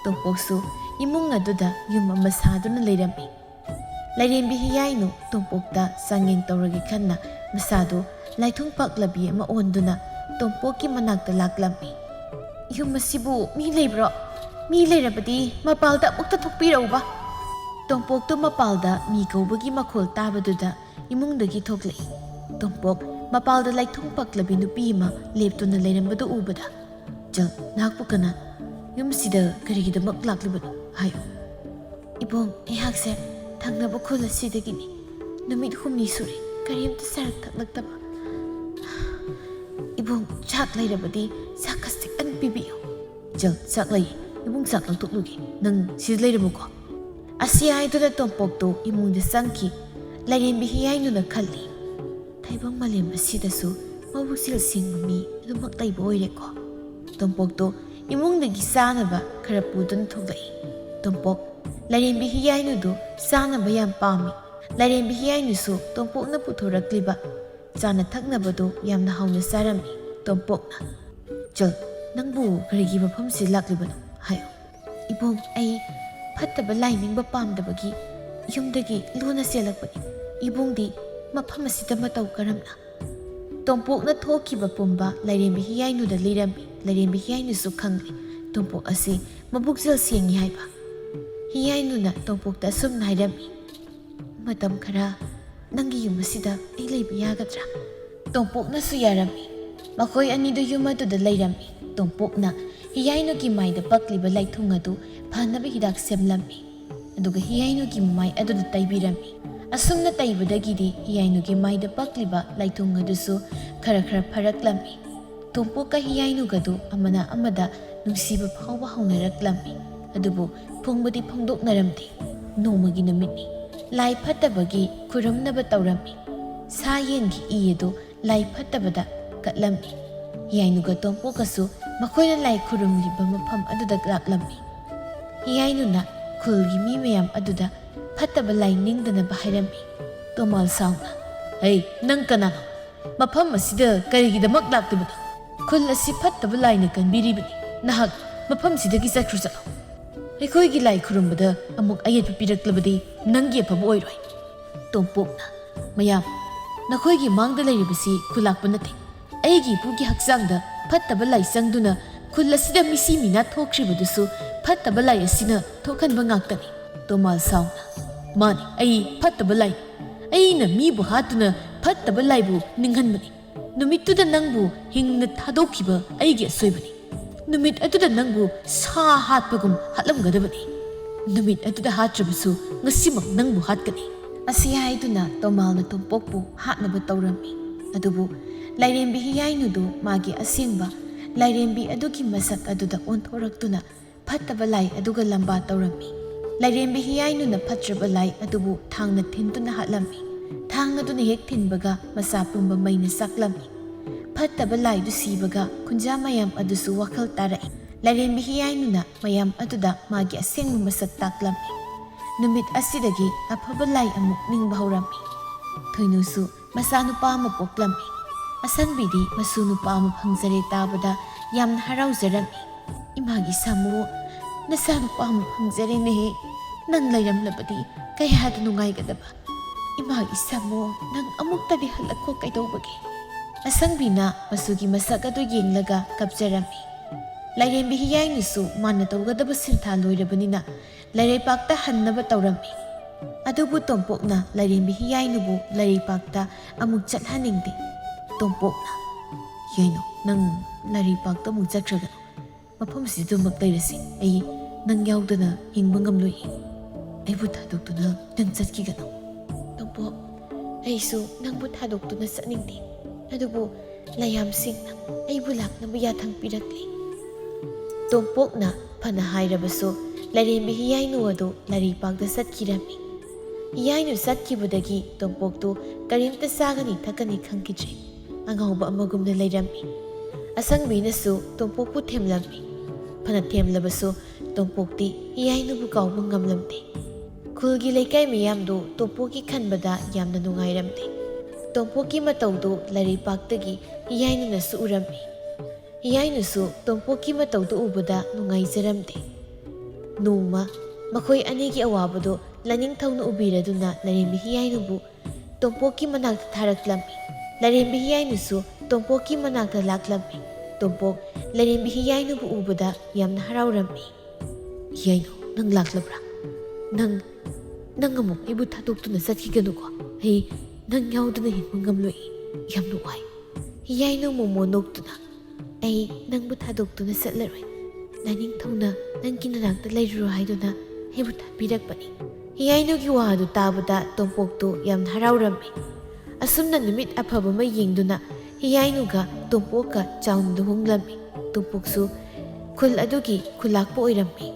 ꯇꯣꯝꯄꯣꯛꯁꯨ ꯏꯃꯨꯡ ꯑꯗꯨꯗ ꯌꯨꯝ ꯑꯃ ꯁꯥꯗꯨꯅ ꯂꯩꯔꯝꯃꯤ ꯂꯥꯏꯔꯦꯝꯕꯤ ꯍꯤꯌꯥꯏꯅꯨ ꯇꯣꯝꯄꯣꯛꯇ ꯆꯥꯡꯌꯦꯡ ꯇꯧꯔꯒꯦ ꯈꯟꯅ ꯃꯁꯥꯗꯨ ꯂꯥꯏꯊꯨꯡ ꯄꯥꯛꯂꯕꯤ ꯑꯃ ꯑꯣꯟꯗꯨꯅ ꯇꯣꯝꯄꯣꯛꯀꯤ ꯃꯅꯥꯛꯇ ꯂꯥꯛꯂꯝꯃꯤ ꯌꯨꯝ ꯑꯁꯤꯕꯨ ꯃꯤ ꯂꯩꯕ꯭ꯔꯣ ꯃꯤ ꯂꯩꯔꯕꯗꯤ ꯃꯄꯥꯜꯗ ꯑꯃꯨꯛꯇ ꯊꯣꯛꯄꯤꯔꯛꯎꯕ ꯇꯣꯝꯄꯣꯛꯇꯨ ꯃꯄꯥꯜꯗ ꯃꯤ ꯀꯧꯕꯒꯤ ꯃꯈꯣꯜ ꯇꯥꯕꯗꯨꯗ ꯏꯃꯨꯡꯗꯒꯤ ꯊꯣꯛꯂꯛꯏ ꯇꯣꯝꯄꯣꯛ ꯃꯄꯥꯜꯗ ꯂꯥꯏꯊꯨꯡ ꯄꯥꯛꯂꯕꯤ ꯅꯨꯄꯤ ꯑꯃ ꯂꯦꯞꯇꯨꯅ ꯂꯩꯔꯝꯕꯗꯨ ꯎꯕꯗ ꯆꯜ ꯅꯍꯥꯛꯄꯨ ꯀꯅꯥ ꯌꯨꯝꯁꯤꯗ ꯀꯔꯤꯒꯤꯗꯃꯛ ꯂꯥꯛꯂꯤꯕꯅꯣ ꯍꯥꯏꯌꯨ ꯏꯕꯣꯡ ꯑꯩꯍꯥꯛꯁꯦ ꯊꯪꯅꯕ ꯈꯨꯜ ꯑꯁꯤꯗꯒꯤꯅꯤ ꯅꯨꯃꯤꯠ ꯍꯨꯝꯅꯤ ꯁꯨꯔꯦ ꯀꯔꯤꯝꯇ ꯆꯥꯔꯛ ꯊꯛꯂꯛꯇꯕ ꯏꯕꯣꯡ ꯆꯥꯛ ꯂꯩꯔꯕꯗꯤ ꯆꯥꯛ ꯈꯖꯤꯛꯇꯪ ꯄꯤꯕꯤꯌꯨ ꯆꯜ ꯆꯥꯛ ꯂꯩꯌꯦ ꯏꯕꯨꯡ ꯆꯥꯛ ꯂꯧꯊꯣꯛꯂꯨꯒꯦ ꯅꯪ ꯁꯤꯗ ꯂꯩꯔꯝꯃꯨꯀꯣ ꯑꯁꯤ ꯍꯥꯏꯗꯨꯅ ꯇꯣꯝꯄꯣꯛꯇꯨ ꯏꯃꯨꯡꯗ ꯆꯪꯈꯤ ꯂꯥꯏꯔꯦꯝꯕꯤ ꯍꯤꯌꯥꯏꯅꯨꯅ ꯈꯜꯂꯤ ꯇꯥꯏꯕꯪ ꯃꯥꯂꯦꯝ ꯑꯁꯤꯗꯁꯨ ꯃꯕꯨꯛꯆꯦꯜ ꯁꯦꯡꯕ ꯃꯤ ꯑꯗꯨꯃꯛ ꯂꯩꯕ ꯑꯣꯏꯔꯦꯀꯣ ꯇꯣꯝꯄꯣꯛꯇꯨ ꯏꯃꯨꯡꯗꯒꯤ ꯆꯥꯅꯕ ꯈꯔ ꯄꯨꯗꯨꯅ ꯊꯣꯛꯂꯛꯏ ꯇꯣꯝꯄꯣꯛ ꯂꯥꯏꯔꯦꯝꯕꯤ ꯍꯤꯌꯥꯏꯅꯨꯗꯨ ꯆꯥꯅꯕ ꯌꯥꯝ ꯄꯥꯝꯃꯤ ꯂꯥꯏꯔꯦꯝꯕꯤ ꯍꯤꯌꯥꯏꯅꯨꯁꯨ ꯇꯣꯝꯄꯣꯛꯅ ꯄꯨꯊꯣꯔꯛꯂꯤꯕ ꯆꯥꯅ ꯊꯛꯅꯕꯗꯨ ꯌꯥꯝꯅ ꯍꯥꯎꯅ ꯆꯥꯔꯝꯃꯤ ꯇꯣꯝꯄꯣꯛꯅ ꯆꯜ ꯅꯪꯕꯨ ꯀꯔꯤꯒꯤ ꯃꯐꯝꯁꯤ ꯂꯥꯛꯂꯤꯕꯅꯣ ꯍꯥꯏꯌꯨ ꯏꯕꯣꯡ ꯑꯩ ꯐꯠꯇꯕ ꯂꯥꯏ ꯅꯤꯡꯕ ꯄꯥꯝꯗꯕꯒꯤ ꯌꯨꯝꯗꯒꯤ ꯂꯣꯟꯅ ꯆꯦꯜꯂꯛꯄꯅꯤ ꯏꯕꯨꯡꯗꯤ ꯃꯐꯝ ꯑꯁꯤꯗ ꯃꯇꯧ ꯀꯔꯝꯅ ꯇꯣꯝꯄꯣꯛꯅ ꯊꯣꯛꯈꯤꯕ ꯄꯨꯝꯕ ꯂꯥꯏꯔꯦꯝꯕꯤ ꯍꯤꯌꯥꯏꯅꯨꯗ ꯂꯤꯔꯝꯃꯤ ꯂꯥꯏꯔꯦꯝꯕꯤ ꯍꯤꯌꯥꯏꯅꯨꯁꯨ ꯈꯪꯂꯤ ꯇꯣꯝꯄꯣꯛ ꯑꯁꯤ ꯃꯕꯨꯛꯆꯦꯜ ꯁꯦꯡꯉꯤ ꯍꯥꯏꯕ ꯍꯤꯌꯥꯏꯅꯨꯅ ꯇꯣꯝꯄꯣꯛꯇ ꯑꯁꯨꯝꯅ ꯍꯥꯏꯔꯝꯃꯤ ꯃꯇꯝ ꯈꯔ ꯅꯪꯒꯤ ꯌꯨꯝ ꯑꯁꯤꯗ ꯑꯩ ꯂꯩꯕ ꯌꯥꯒꯗ꯭ꯔꯥ ꯇꯣꯝꯄꯣꯛꯅꯁꯨ ꯌꯥꯔꯝꯃꯤ ꯃꯈꯣꯏ ꯑꯅꯤꯗꯨ ꯌꯨꯝ ꯑꯗꯨꯗ ꯂꯩꯔꯝꯃꯤ ꯇꯣꯝꯄꯣꯛꯅ ꯍꯤꯌꯥꯏꯅꯨꯒꯤ ꯃꯥꯏꯗ ꯄꯛꯂꯤꯕ ꯂꯥꯏꯊꯨꯡ ꯑꯗꯨ ꯐꯅꯕ ꯍꯤꯗꯥꯛ ꯁꯦꯝꯂꯝꯃꯤ ꯑꯗꯨꯒ ꯍꯤꯌꯥꯏꯅꯨꯒꯤ ꯃꯃꯥꯏ ꯑꯗꯨꯗ ꯇꯩꯕꯤꯔꯝꯃꯤ ꯑꯁꯨꯝꯅ ꯇꯩꯕꯗꯒꯤꯗꯤ ꯍꯤꯌꯥꯏꯅꯨꯒꯤ ꯃꯥꯏꯗ ꯄꯛꯂꯤꯕ ꯂꯥꯏꯊꯨꯡ ꯑꯗꯨꯁꯨ ꯈꯔ ꯈꯔ ꯐꯔꯛꯂꯝꯃꯤ ꯇꯣꯝꯄꯣꯛꯀ ꯍꯤꯌꯥꯏꯅꯨꯒꯗꯨ ꯑꯃꯅ ꯑꯃꯗ ꯅꯨꯡꯁꯤꯕ ꯐꯥꯎꯕ ꯍꯧꯅꯔꯛꯂꯝꯃꯤ ꯑꯗꯨꯕꯨ ꯐꯣꯡꯕꯗꯤ ꯐꯣꯡꯗꯣꯛꯅꯔꯝꯗꯦ ꯅꯣꯡꯃꯒꯤ ꯅꯨꯃꯤꯠꯅꯤ ꯂꯥꯏ ꯐꯠꯇꯕꯒꯤ ꯈꯨꯔꯨꯝꯅꯕ ꯇꯧꯔꯝꯃꯤ ꯁꯥ ꯌꯦꯟꯒꯤ ꯏ ꯑꯗꯨ ꯂꯥꯏ ꯐꯠꯇꯕꯗ ꯀꯠꯂꯝꯃꯤ ꯍꯤꯌꯥꯏꯅꯨꯒ ꯇꯣꯝꯄꯣꯛꯀꯁꯨ ꯃꯈꯣꯏꯅ ꯂꯥꯏ ꯈꯨꯔꯨꯝꯂꯤꯕ ꯃꯐꯝ ꯑꯗꯨꯗ ꯂꯥꯛꯂꯝꯃꯤ ꯍꯤꯌꯥꯏꯅꯨꯅ ꯈꯨꯜꯒꯤ ꯃꯤ ꯃꯌꯥꯝ ꯑꯗꯨꯗ ꯐꯠꯇꯕ ꯂꯥꯏ ꯅꯤꯡꯗꯅꯕ ꯍꯥꯏꯔꯝꯃꯤ ꯇꯣꯃꯥꯜ ꯁꯥꯎꯅ ꯍꯩ ꯅꯪ ꯀꯅꯥꯅꯣ ꯃꯐꯝ ꯑꯁꯤꯗ ꯀꯔꯤꯒꯤꯗꯃꯛ ꯂꯥꯛꯂꯤꯕꯅꯣ ꯈꯨꯜ ꯑꯁꯤ ꯐꯠꯇꯕ ꯂꯥꯏꯅ ꯀꯟꯕꯤꯔꯤꯕꯅꯤ ꯅꯍꯥꯛ ꯃꯐꯝꯁꯤꯗꯒꯤ ꯆꯠꯈ꯭ꯔꯣ ꯆꯠꯂꯣ ꯑꯩꯈꯣꯏꯒꯤ ꯂꯥꯏ ꯈꯨꯔꯨꯝꯕꯗ ꯑꯃꯨꯛ ꯑꯌꯦꯠꯄ ꯄꯤꯔꯛꯂꯕꯗꯤ ꯅꯪꯒꯤ ꯑꯐꯕ ꯑꯣꯏꯔꯣꯏ ꯇꯣꯝꯄꯣꯛꯅ ꯃꯌꯥꯝ ꯅꯈꯣꯏꯒꯤ ꯃꯥꯡꯗ ꯂꯩꯔꯤꯕꯁꯤ ꯈꯨꯜꯂꯥꯛꯄ ꯅꯠꯇꯦ ꯑꯩꯒꯤ ꯏꯄꯨꯒꯤ ꯍꯛꯆꯥꯡꯗ ꯐꯠꯇꯕ ꯂꯥꯏ ꯆꯪꯗꯨꯅ ꯈꯨꯜ ꯑꯁꯤꯗ ꯃꯤꯁꯤ ꯃꯤꯅꯥ ꯊꯣꯛꯈ꯭ꯔꯤꯕꯗꯨꯁꯨ ꯐꯠꯇꯕ ꯂꯥꯏ ꯑꯁꯤꯅ ꯊꯣꯛꯍꯟꯕ ꯉꯥꯛꯇꯅꯤ ꯇꯣꯃꯥꯜ ꯁꯥꯎꯅ ꯃꯥꯅꯤ ꯑꯩ ꯐꯠꯇꯕ ꯂꯥꯏ ꯑꯩꯅ ꯃꯤꯕꯨ ꯍꯥꯠꯇꯨꯅ ꯐꯠꯇꯕ ꯂꯥꯏꯕꯨ ꯅꯤꯡꯍꯟꯕꯅꯤ ꯅꯨꯃꯤꯠꯇꯨꯗ ꯅꯪꯕꯨ ꯍꯤꯡꯅ ꯊꯥꯗꯣꯛꯈꯤꯕ ꯑꯩꯒꯤ ꯑꯁꯣꯏꯕꯅꯤ ꯅꯨꯃꯤꯠ ꯑꯗꯨꯗ ꯅꯪꯕꯨ ꯁꯥ ꯍꯥꯠꯄꯒꯨꯝ ꯍꯥꯠꯂꯝꯒꯗꯕꯅꯤ ꯅꯨꯃꯤꯠ ꯑꯗꯨꯗ ꯍꯥꯠꯇ꯭ꯔꯕꯁꯨ ꯉꯁꯤꯃꯛ ꯅꯪꯕు ꯍꯥꯠꯀꯅꯤ ꯑꯁꯤ ꯍꯥꯏꯗꯨꯅ ꯇꯣꯃꯥꯜꯅ ꯇꯣꯝꯄꯣꯛꯄꯨ ꯍꯥꯠꯅꯕ ꯇꯧꯔꯝꯃꯤ ꯑꯗꯨꯕꯨ ꯂꯥꯏꯔꯦꯝꯕꯤ ꯍꯤꯌꯥꯏꯅꯨꯗꯨ ꯃꯥꯒꯤ ꯑꯁꯦꯡꯕ ꯂꯥꯏꯔꯦꯝꯕꯤ ꯑꯗꯨꯒꯤ ꯃꯁꯛ ꯑꯗꯨꯗ ꯑꯣꯟꯊꯣꯔꯛꯇꯨꯅ ꯐꯠꯇꯕ ꯂꯥꯏ ꯑꯗꯨꯒ ꯂꯝꯕꯥ ꯇꯧꯔꯝꯃꯤ ꯂꯥꯏꯔꯦꯝꯕꯤ ꯍꯤꯌꯥꯏꯅꯨꯅ ꯐꯠꯇ꯭ꯔꯕ ꯂꯥꯏ ꯑꯗꯨꯕꯨ ꯊꯥꯡꯅ ꯊꯤꯟꯗꯨꯅ ꯍꯥꯠꯂꯝꯃꯤ ꯊꯥꯡ ꯑꯗꯨꯅ ꯍꯦꯛ ꯊꯤꯟꯕꯒ ꯃꯁꯥ ꯄꯨꯝꯕ ꯃꯩꯅ ꯆꯥꯛꯂꯝꯃꯤ ꯐꯠꯇꯕ ꯂꯥꯏꯗꯨ ꯁꯤꯕꯒ ꯈꯨꯟꯖꯥ ꯃꯌꯥꯝ ꯑꯗꯨꯁꯨ ꯋꯥꯈꯜ ꯇꯥꯔꯛꯏ ꯂꯥꯏꯔꯦꯝꯕꯤ ꯍꯤꯌꯥꯏꯅꯨꯅ ꯃꯌꯥꯝ ꯑꯗꯨꯗ ꯃꯥꯒꯤ ꯑꯁꯦꯡꯕ ꯃꯁꯛ ꯇꯥꯛꯂꯝꯃꯤ ꯅꯨꯃꯤꯠ ꯑꯁꯤꯗꯒꯤ ꯑꯐꯕ ꯂꯥꯏ ꯑꯃꯨꯛ ꯅꯤꯡꯕ ꯍꯧꯔꯝꯃꯤ ꯊꯣꯏꯅꯨꯁꯨ ꯃꯆꯥꯅꯨꯄꯥ ꯑꯃ ꯄꯣꯛꯂꯝꯃꯤ ꯑꯁꯪꯕꯤꯗꯤ ꯃꯁꯨ ꯅꯨꯄꯥ ꯑꯃ ꯐꯪꯖꯔꯦ ꯇꯥꯕꯗ ꯌꯥꯝꯅ ꯍꯔꯥꯎꯖꯔꯝꯃꯤ ꯏꯃꯥꯒꯤ ꯁꯥꯃꯨ ꯅꯆꯥꯅꯨꯄꯥ ꯑꯃ ꯐꯪꯖꯔꯦꯅꯦꯍꯦ ꯅꯪ ꯂꯩꯔꯝꯂꯕꯗꯤ ꯀꯌꯥꯗ ꯅꯨꯡꯉꯥꯏꯒꯗꯕ ꯏꯃꯥꯒꯤ ꯁꯥꯃꯨ ꯅꯪ ꯑꯃꯨꯛꯇꯗꯤ ꯍꯜꯂꯛꯈꯣ ꯀꯩꯗꯧꯕꯒꯦ ꯑꯁꯪꯕꯤꯅ ꯃꯁꯨꯒꯤ ꯃꯁꯛ ꯑꯗꯨ ꯌꯦꯡꯂꯒ ꯀꯞꯆꯔꯝꯃꯤ ꯂꯥꯏꯔꯦꯝꯕꯤ ꯍꯤꯌꯥꯏꯅꯨꯁꯨ ꯃꯥꯅ ꯇꯧꯒꯗꯕ ꯁꯤꯟꯊꯥ ꯂꯣꯏꯔꯕꯅꯤꯅ ꯂꯩꯔꯩꯄꯥꯛꯇ ꯍꯟꯅꯕ ꯇꯧꯔꯝꯃꯤ ꯑꯗꯨꯕꯨ ꯇꯣꯝꯄꯣꯛꯅ ꯂꯥꯏꯔꯦꯝꯕꯤ ꯍꯤꯌꯥꯏꯅꯨꯕꯨ ꯂꯩꯔꯩꯄꯥꯛꯇ ꯑꯃꯨꯛ ꯆꯠꯍꯟꯅꯤꯡꯗꯦ ꯇꯣꯝꯄꯣꯛꯅ ꯌꯥꯏꯅꯨ ꯅꯪ ꯂꯩꯔꯩꯄꯥꯛꯇ ꯑꯃꯨꯛ ꯆꯠꯈ꯭ꯔꯒꯅꯨ ꯃꯐꯝꯁꯤꯗꯃꯛ ꯂꯩꯔꯁꯤ ꯑꯩ ꯅꯪ ꯌꯥꯎꯗꯅ ꯍꯤꯡꯕ ꯉꯝꯂꯣꯏ ꯑꯩꯕꯨ ꯊꯥꯗꯣꯛꯇꯨꯅ ꯅꯪ ꯆꯠꯈꯤꯒꯅꯨ ꯇꯣꯝꯄꯣꯛ ꯑꯩꯁꯨ ꯅꯪꯕꯨ ꯊꯥꯗꯣꯛꯇꯨꯅ ꯆꯠꯅꯤꯡꯗꯦ ꯑꯗꯨꯕꯨ ꯂꯥꯏꯌꯥꯝꯁꯤꯡꯅ ꯑꯩꯕꯨ ꯂꯥꯛꯅꯕ ꯌꯥꯊꯪ ꯄꯤꯔꯛꯂꯤ ꯇꯣꯝꯄꯣꯛꯅ ꯐꯅ ꯍꯥꯏꯔꯕꯁꯨ ꯂꯥꯏꯔꯦꯝꯕꯤ ꯍꯤꯌꯥꯏꯅꯨ ꯑꯗꯨ ꯂꯩꯔꯩꯄꯥꯛꯇ ꯆꯠꯈꯤꯔꯝꯃꯤ ꯍꯤꯌꯥꯏꯅꯨ ꯆꯠꯈꯤꯕꯗꯒꯤ ꯇꯣꯝꯄꯣꯛꯇꯨ ꯀꯔꯤꯝꯇ ꯆꯥꯒꯅꯤ ꯊꯛꯀꯅꯤ ꯈꯪꯈꯤꯗ꯭ꯔꯦ ꯑꯉꯥꯎꯕ ꯑꯃꯒꯨꯝꯅ ꯂꯩꯔꯝꯃꯤ ꯑꯁꯪꯕꯤꯅꯁꯨ ꯇꯣꯝꯄꯣꯛꯄꯨ ꯊꯦꯝꯂꯝꯃꯤ ꯐꯅ ꯊꯦꯝꯂꯕꯁꯨ ꯇꯣꯝꯄꯣꯛꯇꯤ ꯍꯤꯌꯥꯏꯅꯨꯕꯨ ꯀꯥꯎꯕ ꯉꯝꯂꯝꯗꯦ꯫ ꯈꯨꯜꯒꯤ ꯂꯩꯀꯥꯏ ꯃꯤꯌꯥꯝꯗꯨ ꯇꯣꯝꯄꯣꯛꯀꯤ ꯈꯟꯕꯗ ꯌꯥꯝꯅ ꯅꯨꯡꯉꯥꯏꯔꯝꯗꯦ꯫ ꯇꯣꯝꯄꯣꯛꯀꯤ ꯃꯇꯧꯗꯨ ꯂꯩꯔꯩꯄꯥꯛꯇꯒꯤ ꯍꯤꯌꯥꯏꯅꯨꯅꯁꯨ ꯎꯔꯝꯃꯤ꯫ ꯍꯤꯌꯥꯏꯅꯨꯁꯨ ꯇꯣꯝꯄꯣꯛꯀꯤ ꯃꯇꯧꯗꯨ ꯎꯕꯗ ꯅꯨꯡꯉꯥꯏꯖꯔꯝꯗꯦ꯫ ꯅꯣꯡꯃ ꯃꯈꯣꯏ ꯑꯅꯤꯒꯤ ꯑꯋꯥꯕꯗꯨ ꯂꯥꯏꯅꯤꯡꯊꯧꯅ ꯎꯕꯤꯔꯗꯨꯅ ꯂꯥꯏꯔꯦꯝꯕꯤ ꯍꯤꯌꯥꯏꯅꯨꯕꯨ ꯇꯣꯝꯄꯣꯛꯀꯤ ꯃꯅꯥꯛꯇ ꯊꯥꯔꯛꯂꯝꯃꯤ꯫ ꯂꯥꯏꯔꯦꯝꯕꯤ ꯍꯤꯌꯥꯏꯅꯨꯁꯨ ꯇꯣꯝꯄꯣꯛꯀꯤ ꯃꯅꯥꯛꯇ ꯂꯥꯛꯂꯝꯃꯤ꯫ ꯇꯣꯝꯄꯣꯛ ꯂꯥꯏꯔꯦꯝꯕꯤ ꯍꯤꯌꯥꯏꯅꯨꯕꯨ ꯎꯕꯗ ꯌꯥꯝꯅ ꯍꯔꯥꯎꯔꯝꯃꯤ꯫ "ꯍꯤꯌꯥꯏꯅꯨ, ꯅꯪ ꯂꯥꯛꯂꯕ꯭ꯔꯥ? ꯅꯪ ꯑꯃꯨꯛ ꯑꯩꯕꯨ ꯊꯥꯗꯣꯛꯇꯨꯅ ꯆꯠꯈꯤꯒꯅꯨꯀꯣ꯫ ꯑꯩ ꯅꯪ ꯌꯥꯎꯗꯅ ꯍꯤꯡꯕ ꯉꯝꯂꯣꯏ꯫ ꯌꯥꯝꯅ ꯋꯥꯏ." ꯍꯤꯌꯥꯏꯅꯨ ꯃꯣꯃꯣ ꯅꯣꯛꯇꯨꯅ, "ꯑꯩ ꯅꯪꯕꯨ ꯊꯥꯗꯣꯛꯇꯨꯅ ꯆꯠꯂꯔꯣꯏ꯫ ꯂꯥꯏꯅꯤꯡꯊꯧꯅ ꯅꯪꯒꯤ ꯅꯅꯥꯛꯇ ꯂꯩꯔꯨꯔꯣ ꯍꯥꯏꯗꯨꯅ ꯑꯩꯕꯨ ꯊꯥꯕꯤꯔꯛꯄꯅꯤ." ꯍꯤꯌꯥꯏꯅꯨꯒꯤ ꯋꯥ ꯑꯗꯨ ꯇꯥꯕꯗ ꯇꯣꯝꯄꯣꯛꯇꯨ ꯌꯥꯝꯅ ꯍꯔꯥꯎꯔꯝꯃꯤ꯫ ꯑꯁꯨꯝꯅ ꯅꯨꯃꯤꯠ ꯑꯐꯕ ꯑꯃ ꯌꯦꯡꯗꯨꯅ ꯍꯤꯌꯥꯏꯅꯨꯒ ꯇꯣꯝꯄꯣꯛꯀ ꯆꯥꯎꯅ ꯂꯨꯍꯣꯡꯂꯝꯃꯤ꯫ ꯇꯣꯝꯄꯣꯛꯁꯨ ꯈꯨꯜ ꯑꯗꯨꯒꯤ ꯈꯨꯜꯂꯥꯛꯄ ꯑꯣꯏꯔꯝꯃꯤ꯫